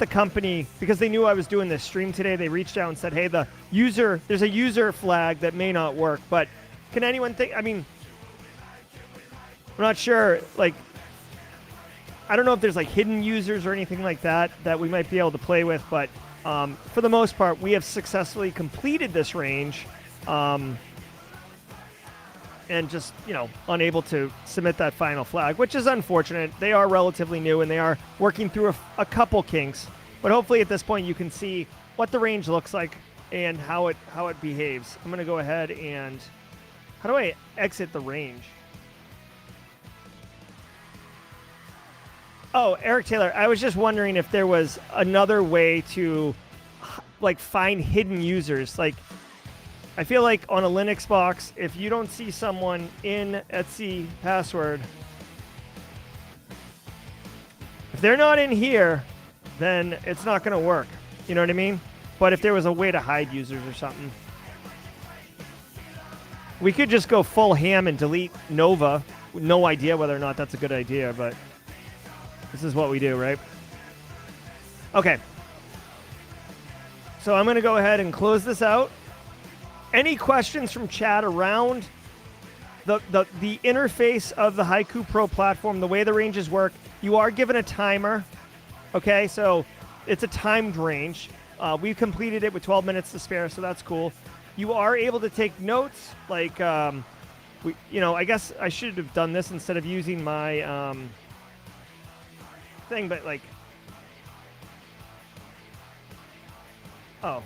company, because they knew I was doing this stream today, they reached out and said, hey, there's a user flag that may not work, but can anyone think, I mean, I'm not sure, like, I don't know if there's like hidden users or anything like that we might be able to play with, but for the most part, we have successfully completed this range and just, unable to submit that final flag, which is unfortunate. They are relatively new and they are working through a couple kinks, but hopefully at this point you can see what the range looks like and how it behaves. I'm going to go ahead and, how do I exit the range? Oh, Eric Taylor, I was just wondering if there was another way to, like, find hidden users. Like, I feel like on a Linux box, if you don't see someone in etc password, if they're not in here, then it's not going to work. You know what I mean? But if there was a way to hide users or something. We could just go full ham and delete Nova. No idea whether or not that's a good idea, but... this is what we do, right? Okay. So I'm going to go ahead and close this out. Any questions from chat around the interface of the Haiku Pro platform, the way the ranges work? You are given a timer. Okay, so it's a timed range. We've completed it with 12 minutes to spare, so that's cool. You are able to take notes, like, I guess I should have done this instead of using my thing, but like, oh,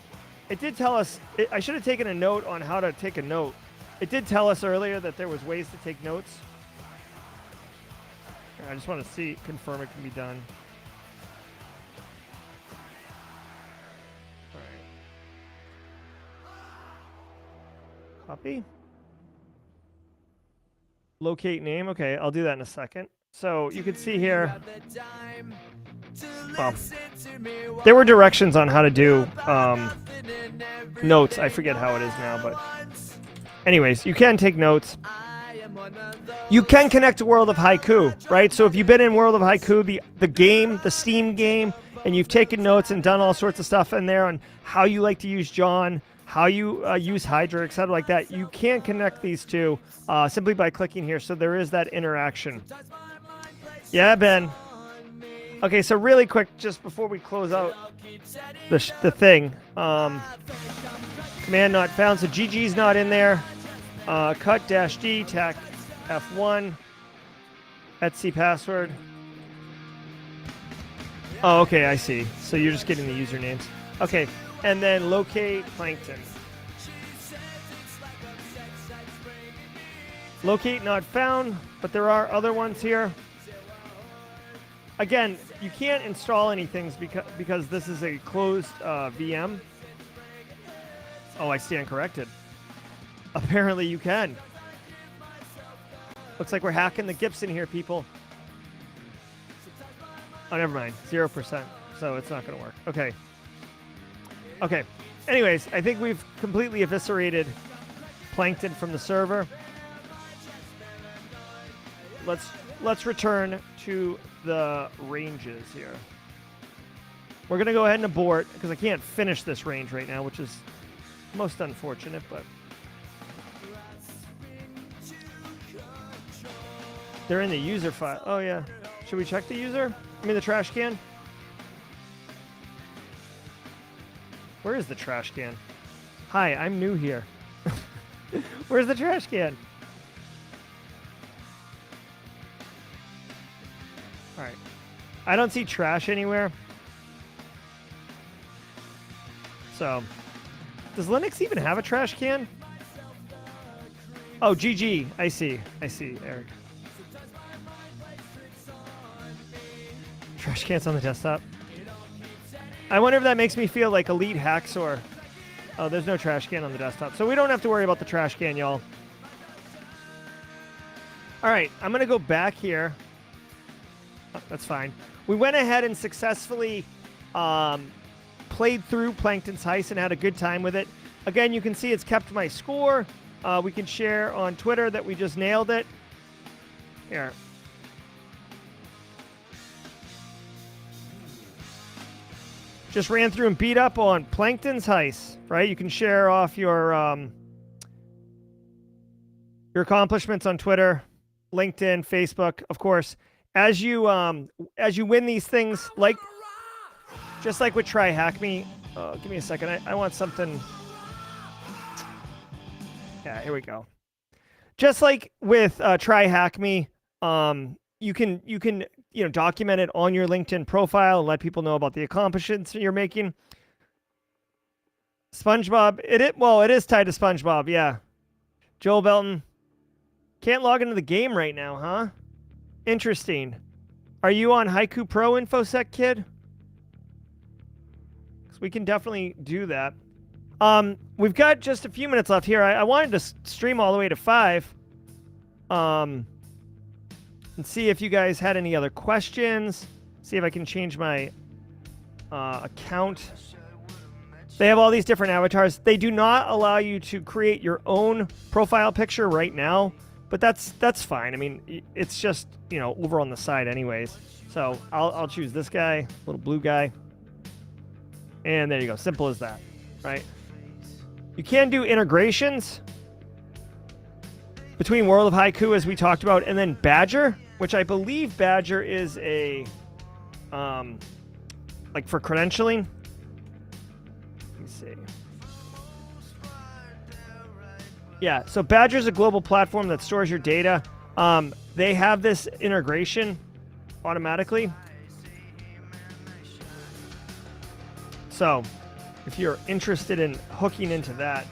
it did tell us, I should have taken a note on how to take a note. It did tell us earlier that there was ways to take notes. I just want to confirm it can be done. All right. Copy. Locate name. Okay, I'll do that in a second. So you can see here, well, there were directions on how to do notes. I forget how it is now, but anyways, you can take notes. You can connect to World of Haiku, right? So if you've been in World of Haiku, the game, the Steam game, and you've taken notes and done all sorts of stuff in there on how you like to use John, how you use Hydra, etc. like that, you can connect these two simply by clicking here. So there is that interaction. Yeah, Ben. Okay, so really quick, just before we close out the thing, command not found. So GG's not in there. Cut-D, tac F1, Etsy password. Oh, okay, I see. So you're just getting the usernames. Okay, and then locate Plankton. Locate not found, but there are other ones here. Again, you can't install anything because this is a closed VM. Oh, I stand corrected. Apparently you can. Looks like we're hacking the Gibson here, people. Oh, never mind. 0%. So it's not going to work. Okay. Okay. Anyways, I think we've completely eviscerated Plankton from the server. Let's return to the ranges here. We're going to go ahead and abort because I can't finish this range right now, which is most unfortunate, but they're in the user file. Oh, yeah. Should we check the user? I mean, the trash can? Where is the trash can? Hi, I'm new here. Where's the trash can? All right. I don't see trash anywhere. So, does Linux even have a trash can? Oh, GG. I see, Eric. Trash cans on the desktop. I wonder if that makes me feel like Elite Hacksaw. Oh, there's no trash can on the desktop. So we don't have to worry about the trash can, y'all. All right, I'm going to go back here. Oh, that's fine. We went ahead and successfully played through Plankton's Heist and had a good time with it. Again, you can see it's kept my score. We can share on Twitter that we just nailed it. Here. Just ran through and beat up on Plankton's Heist, right? You can share off your accomplishments on Twitter, LinkedIn, Facebook, of course. As you win these things, like just like with Try Hack Me. Give me a second. I want something. Yeah, here we go. Just like with Try Hack Me, you can document it on your LinkedIn profile and let people know about the accomplishments you're making. SpongeBob, it is tied to SpongeBob, yeah. Joel Belton, can't log into the game right now, huh? Interesting. Are you on Haiku Pro InfoSec, kid? 'Cause we can definitely do that. We've got just a few minutes left here. I wanted to stream all the way to 5. And see if you guys had any other questions. See if I can change my account. They have all these different avatars. They do not allow you to create your own profile picture right now, but that's fine. I mean, it's just, over on the side anyways. So I'll choose this guy, little blue guy. And there you go. Simple as that, right? You can do integrations between World of Haiku, as we talked about, and then Badger, which I believe Badger is a, like for credentialing. Let's see. Yeah, so Badger's a global platform that stores your data. They have this integration automatically. So if you're interested in hooking into that,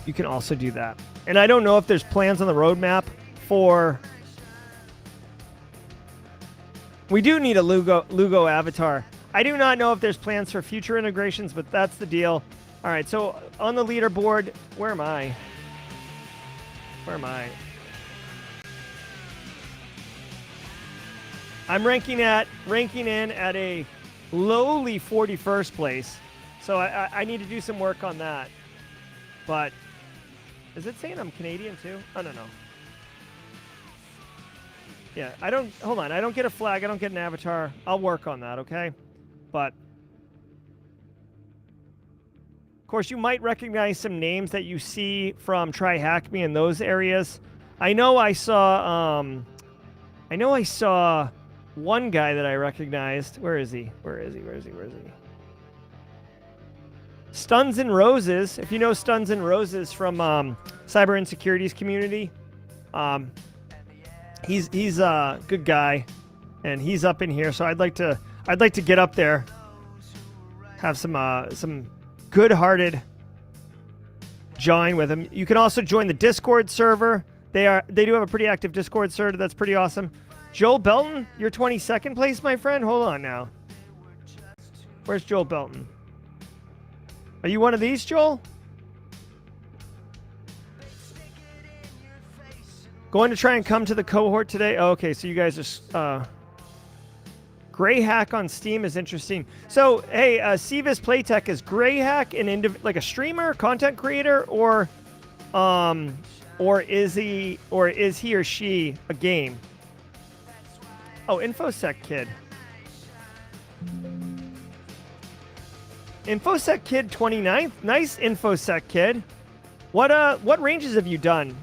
you can also do that. And I don't know if there's plans on the roadmap for... We do need a Lugo avatar. I do not know if there's plans for future integrations, but that's the deal. All right, so on the leaderboard, where am I? Where am I? I'm ranking in at a lowly 41st place. So I need to do some work on that. But is it saying I'm Canadian too? I don't know. Yeah, hold on. I don't get a flag. I don't get an avatar. I'll work on that, okay? But of course, you might recognize some names that you see from Try Hack Me in those areas. I know I saw one guy that I recognized. Where is he? Where is he? Stuns and Roses. If you know Stuns and Roses from Cyber Insecurity's community, he's a good guy, and he's up in here. So I'd like to get up there, have some good-hearted jawing with him. You can also join the Discord server. They do have a pretty active Discord server. That's pretty awesome. Joel Belton, you're 22nd place, my friend. Hold on now. Where's Joel Belton? Are you one of these, Joel? Going to try and come to the cohort today. Oh, okay, so you guys are... Gray Hack on Steam is interesting. So, hey, Sevis Playtech, is Gray Hack like a streamer, content creator, or is he or she a game? Oh, InfoSec Kid. InfoSec Kid 29th. Nice, InfoSec Kid. What ranges have you done?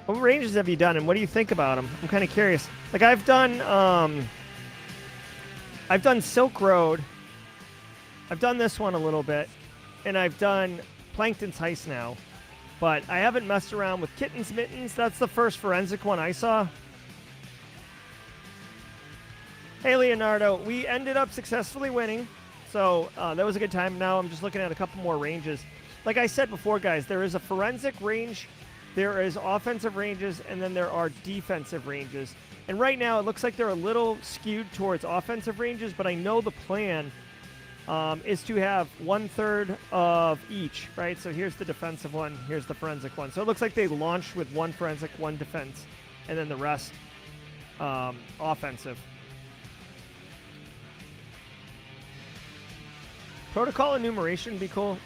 What ranges have you done, and what do you think about them? I'm kind of curious. Like, I've done Silk Road. I've done this one a little bit, and I've done Plankton's Heist now, but I haven't messed around with Kitten's Mittens. That's the first forensic one I saw. Hey, Leonardo, we ended up successfully winning, so that was a good time. Now I'm just looking at a couple more ranges. Like I said before, guys, there is a forensic range, there is offensive ranges, and then there are defensive ranges. And right now, it looks like they're a little skewed towards offensive ranges, but I know the plan is to have 1/3 of each, right? So here's the defensive one, here's the forensic one. So it looks like they launched with one forensic, one defense, and then the rest offensive. Protocol enumeration would be cool.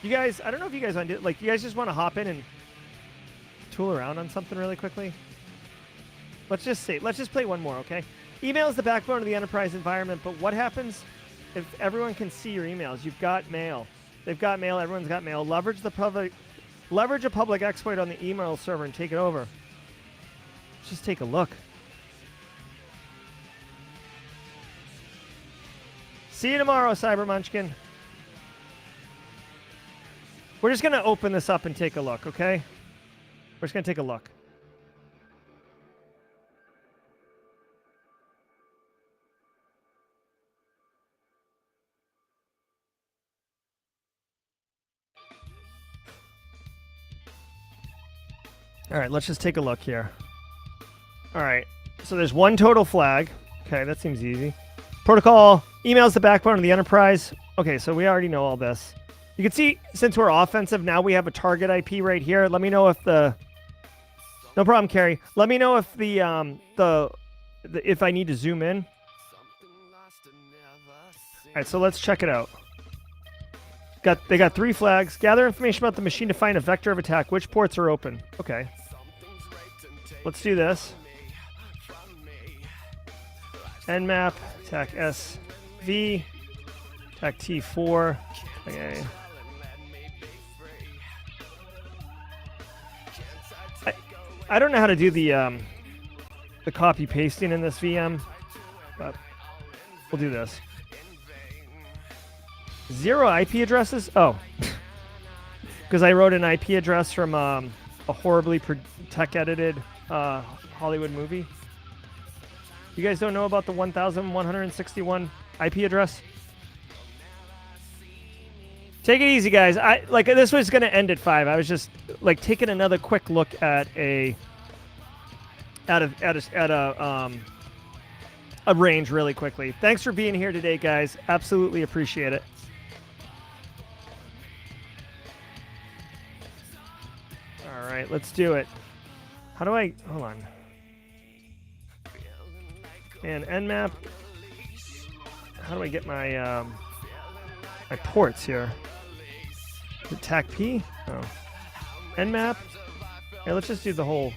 You guys, I don't know if you guys want to, like, you guys just want to hop in and tool around on something really quickly? Let's just play one more, okay? Email is the backbone of the enterprise environment, but what happens if everyone can see your emails? You've got mail. They've got mail. Everyone's got mail. Leverage a public exploit on the email server and take it over. Let's just take a look. See you tomorrow, Cyber Munchkin. We're just going to open this up and take a look, okay? We're just going to take a look. All right, let's just take a look here. All right, so there's one total flag. Okay, that seems easy. Protocol, email's the backbone of the enterprise. Okay, so we already know all this. You can see, since we're offensive, now we have a target IP right here. Let me know if the... No problem, Carrie. Let me know if if I need to zoom in. All right, so let's check it out. They got 3 flags. Gather information about the machine to find a vector of attack. Which ports are open? Okay. Let's do this. Nmap, attack SV, attack T4. Okay. I don't know how to do the copy pasting in this VM, but we'll do this. 0 IP addresses? Oh. Because I wrote an IP address from a horribly tech-edited Hollywood movie. You guys don't know about the 1,161 IP address? Take it easy, guys. This was going to end at 5. I was just like taking another quick look at a range really quickly. Thanks for being here today, guys. Absolutely appreciate it. All right, let's do it. How do I... Hold on. And nmap. How do I get my my ports here? The TAC P? Oh. nmap. Yeah, let's just do the whole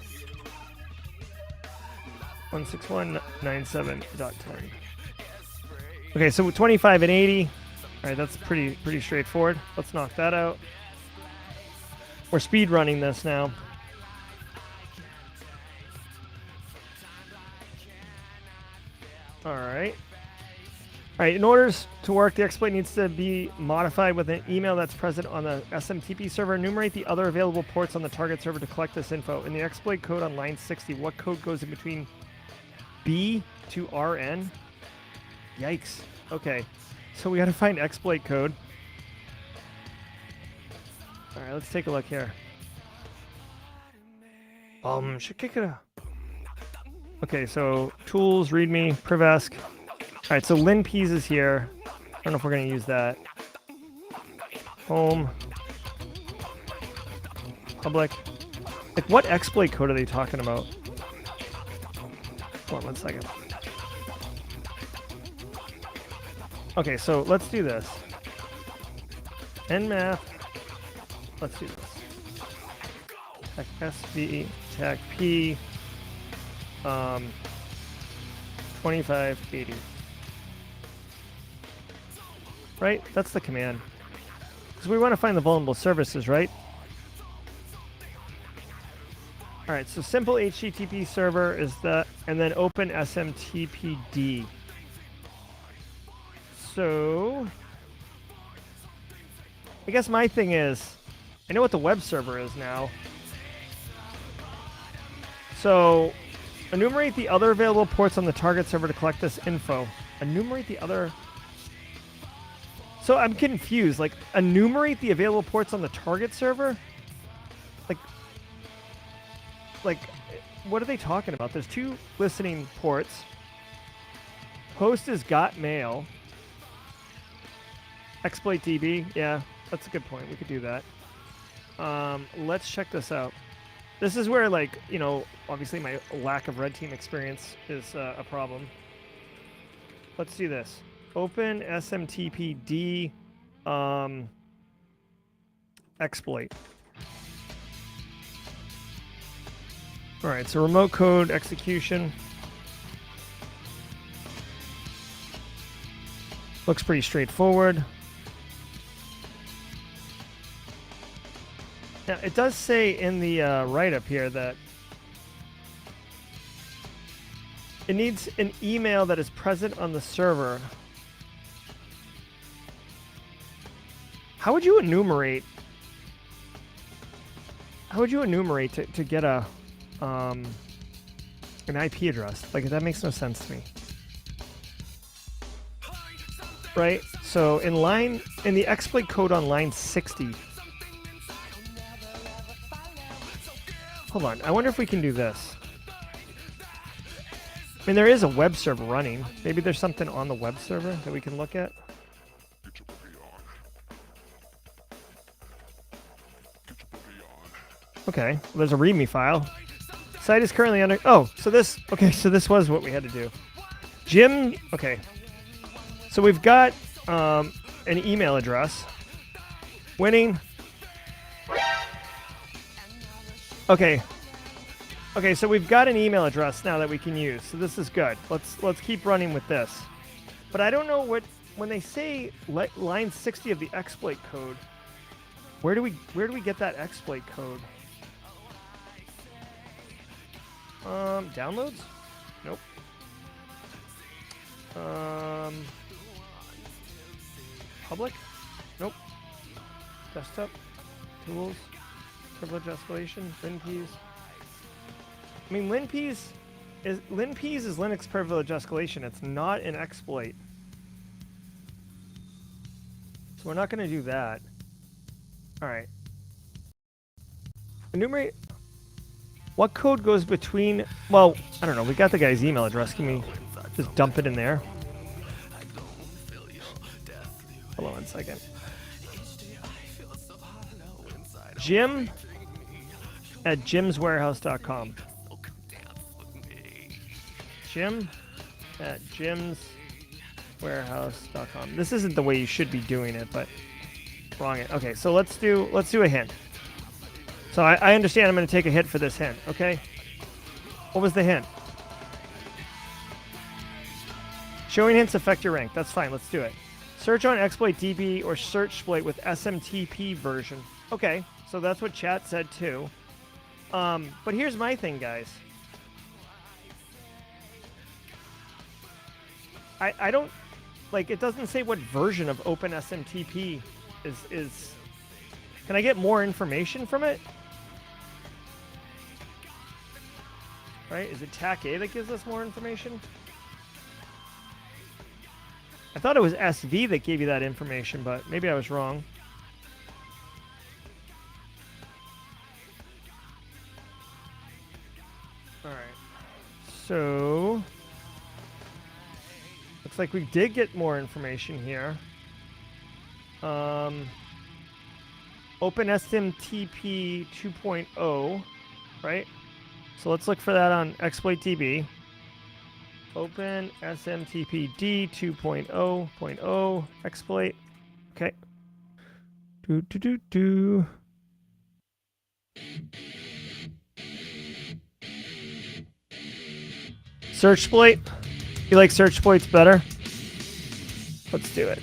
161.97.10. Okay, so 25 and 80. All right, that's pretty straightforward. Let's knock that out. We're speed running this now. All right. All right, in order to work, the exploit needs to be modified with an email that's present on the SMTP server. Enumerate the other available ports on the target server to collect this info. In the exploit code on line 60, what code goes in between B to RN? Yikes. Okay, so we got to find exploit code. All right, let's take a look here. Okay, so tools, readme, privesc. All right, so linpeas is here. I don't know if we're going to use that. Home. Public. Like, what exploit code are they talking about? Hold on 1 second. Okay, so let's do this. Nmap. Let's do this. Tech SV, tech P. 2580. Right? That's the command. Because we want to find the vulnerable services, right? All right, so simple HTTP server is that, and then open SMTPD. So, I guess my thing is, I know what the web server is now. So, enumerate the other available ports on the target server to collect this info. Enumerate the other... So I'm confused. Like, enumerate the available ports on the target server? Like, what are they talking about? There's 2 listening ports. Host is got mail. Exploit DB. Yeah, that's a good point. We could do that. Let's check this out. This is where, like, you know, obviously my lack of red team experience is a problem. Let's do this. Open SMTPD exploit. All right, so remote code execution. Looks pretty straightforward. Now, it does say in the write-up here that it needs an email that is present on the server. How would you enumerate? How would you enumerate to get a an IP address? Like, that makes no sense to me. Right? So in the exploit code on line 60. Hold on. I wonder if we can do this. I mean, there is a web server running. Maybe there's something on the web server that we can look at. Okay, well, there's a README file. Site is currently under... Oh, so this... Okay, so this was what we had to do. Jim... Okay. So we've got an email address. Winning. Okay. Okay, so we've got an email address now that we can use. So this is good. Let's keep running with this. But I don't know what... When they say line 60 of the exploit code, where do we get that exploit code? Downloads? Nope. Public? Nope. Desktop. Tools. Privilege escalation. LinPeas. I mean, LinPeas is Linux privilege escalation. It's not an exploit. So we're not going to do that. All right. Enumerate. What code goes between... Well, I don't know. We got the guy's email address. Can we just dump it in there? Hold on one second. Jim at jimswarehouse.com. Jim at jimswarehouse.com. This isn't the way you should be doing it, but wrong it. Okay, so let's do a hint. So I understand I'm going to take a hit for this hint, okay? What was the hint? Showing hints affect your rank. That's fine. Let's do it. Search on exploit DB or search exploit with SMTP version. Okay, so that's what chat said too. But here's my thing, guys. I don't, like, it doesn't say what version of OpenSMTP is. Can I get more information from it? Right? Is it TAC A that gives us more information? I thought it was SV that gave you that information, but maybe I was wrong. All right. So looks like we did get more information here. OpenSMTP 2.0, right? So let's look for that on exploit DB. OpenSMTPD 2.0.0 exploit. Okay. Search exploit. You like search exploits better? Let's do it.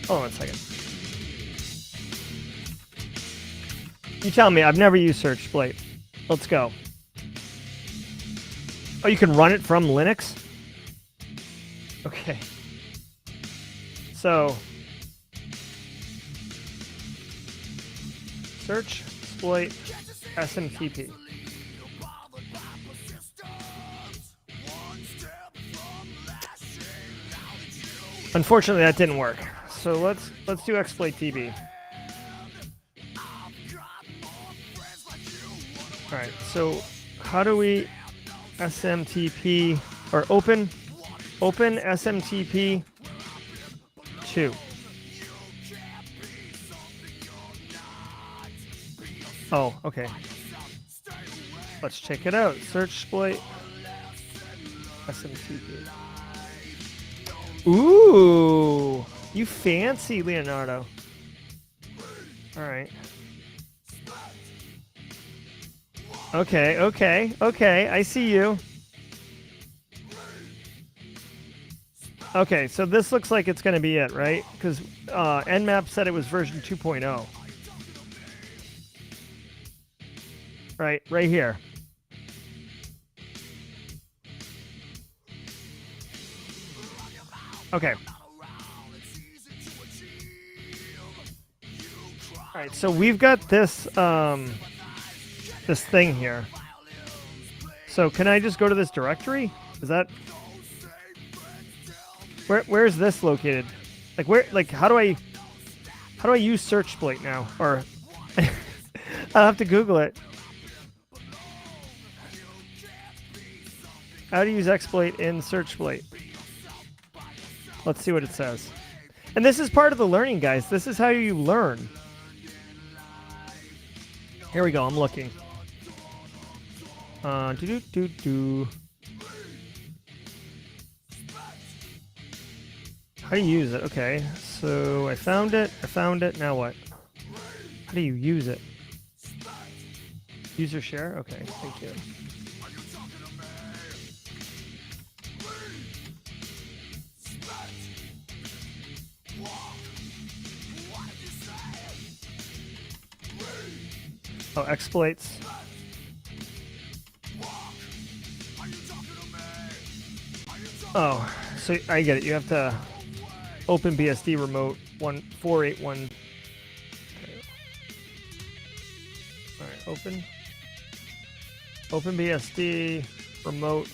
Hold on a second. You tell me. I've never used search exploit. Let's go. Oh, you can run it from Linux? Okay. So, search exploit SMTP. Unfortunately, that didn't work. So let's do exploit DB. All right. So how do we SMTP or open SMTP 2? Oh, okay. Let's check it out. Search exploit SMTP. Ooh, you fancy, Leonardo. All right. Okay. I see you. Okay, so this looks like it's going to be it, right? Because Nmap said it was version 2.0. Right here. Okay. All right, so we've got this this thing here. So can I just go to this directory? Is that where's this located? Like where? Like how do I use search exploit now? Or I'll have to Google it. How to use exploit in search exploit? Let's see what it says. And this is part of the learning, guys. This is how you learn. Here we go. I'm looking. How do you use it? Okay. So I found it. Now what? How do you use it? User share? Okay. Thank you. Oh, exploits. Oh, so I get it. You have to open BSD remote 1481. All right, open BSD remote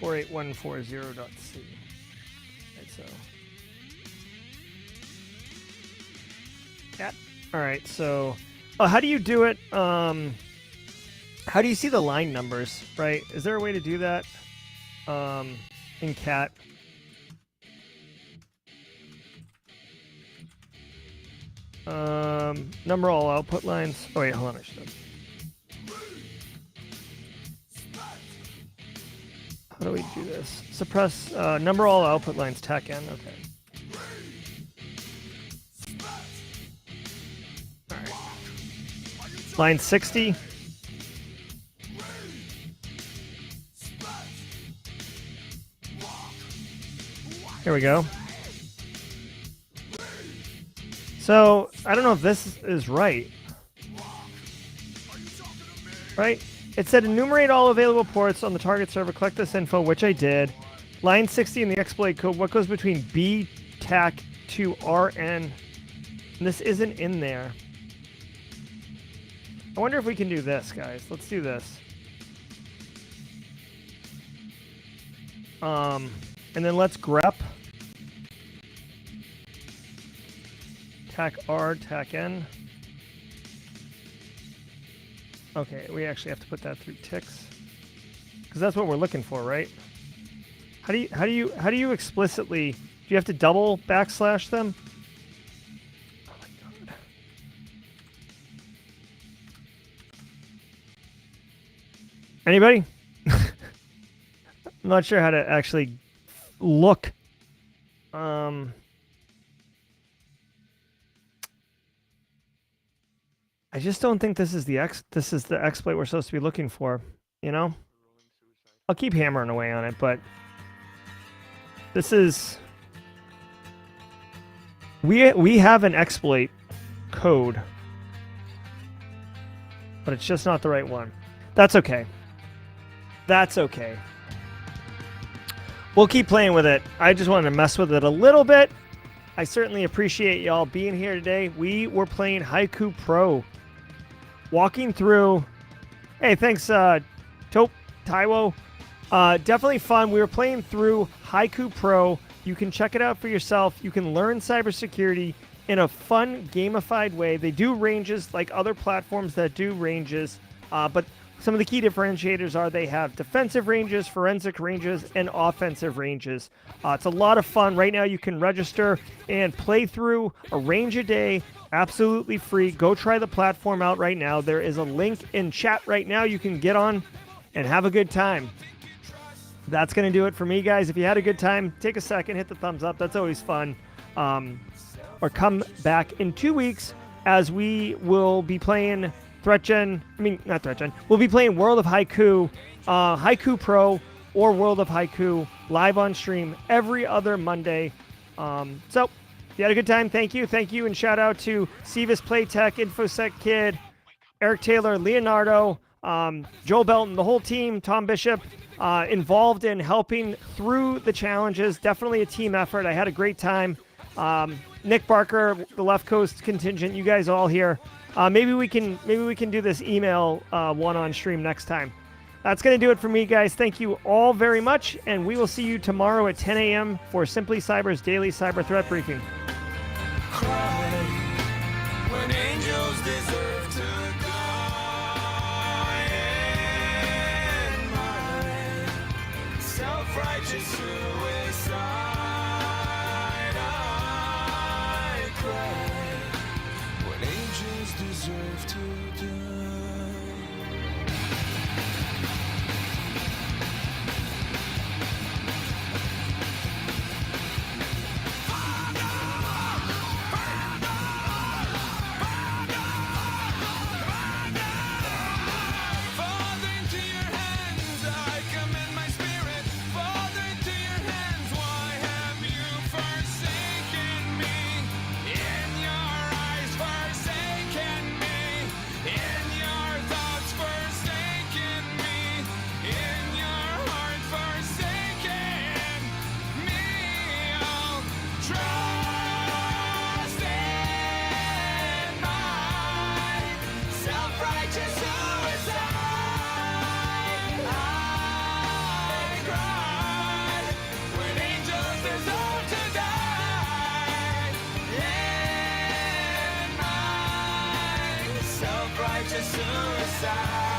48140.c. Right, so yeah. All right, so how do you do it? How do you see the line numbers? Right? Is there a way to do that in cat? Number all output lines. Oh wait, hold on. I should have. How do we do this? Suppress number all output lines. TAC N. Okay. All right. Line 60. Here we go. So, I don't know if this is right. Right? It said enumerate all available ports on the target server, collect this info, which I did. Line 60 in the exploit code, what goes between B, TAC to RN? And this isn't in there. I wonder if we can do this, guys. Let's do this. And then let's grep. TAC R, TAC N. Okay, we actually have to put that through ticks, because that's what we're looking for, right? How do you explicitly? Do you have to double backslash them? Oh my god! Anybody? I'm not sure how to actually look. I just don't think this is the exploit we're supposed to be looking for, you know? I'll keep hammering away on it, but this is we have an exploit code, but it's just not the right one. That's okay. That's okay. We'll keep playing with it. I just wanted to mess with it a little bit. I certainly appreciate y'all being here today. We were playing Haiku Pro. Walking through, hey, thanks, Taiwo. Definitely fun. We were playing through Haiku Pro. You can check it out for yourself. You can learn cybersecurity in a fun, gamified way. They do ranges like other platforms that do ranges, but some of the key differentiators are they have defensive ranges, forensic ranges, and offensive ranges. It's a lot of fun. Right now, you can register and play through a range a day. Absolutely free. Go try the platform out right now. There is a link in chat right now you can get on and have a good time. That's going to do it for me, guys. If you had a good time, take a second, hit the thumbs up. That's always fun. Or come back in 2 weeks as we will be playing we'll be playing World of Haiku, Haiku Pro, or World of Haiku live on stream every other Monday. So, if you had a good time, thank you. Thank you, and shout out to Sevis Playtech, InfoSec Kid, Eric Taylor, Leonardo, Joel Belton, the whole team, Tom Bishop, involved in helping through the challenges. Definitely a team effort. I had a great time. Nick Barker, the Left Coast contingent, you guys all here. Maybe we can do this email one on stream next time. That's going to do it for me, guys. Thank you all very much, and we will see you tomorrow at 10 a.m. for Simply Cyber's daily cyber threat briefing. When angels deserve to die, and my self-righteous suicide, I cry. When angels deserve to die. Father, into your hands I commend my spirit. Father, into your hands self-righteous suicide.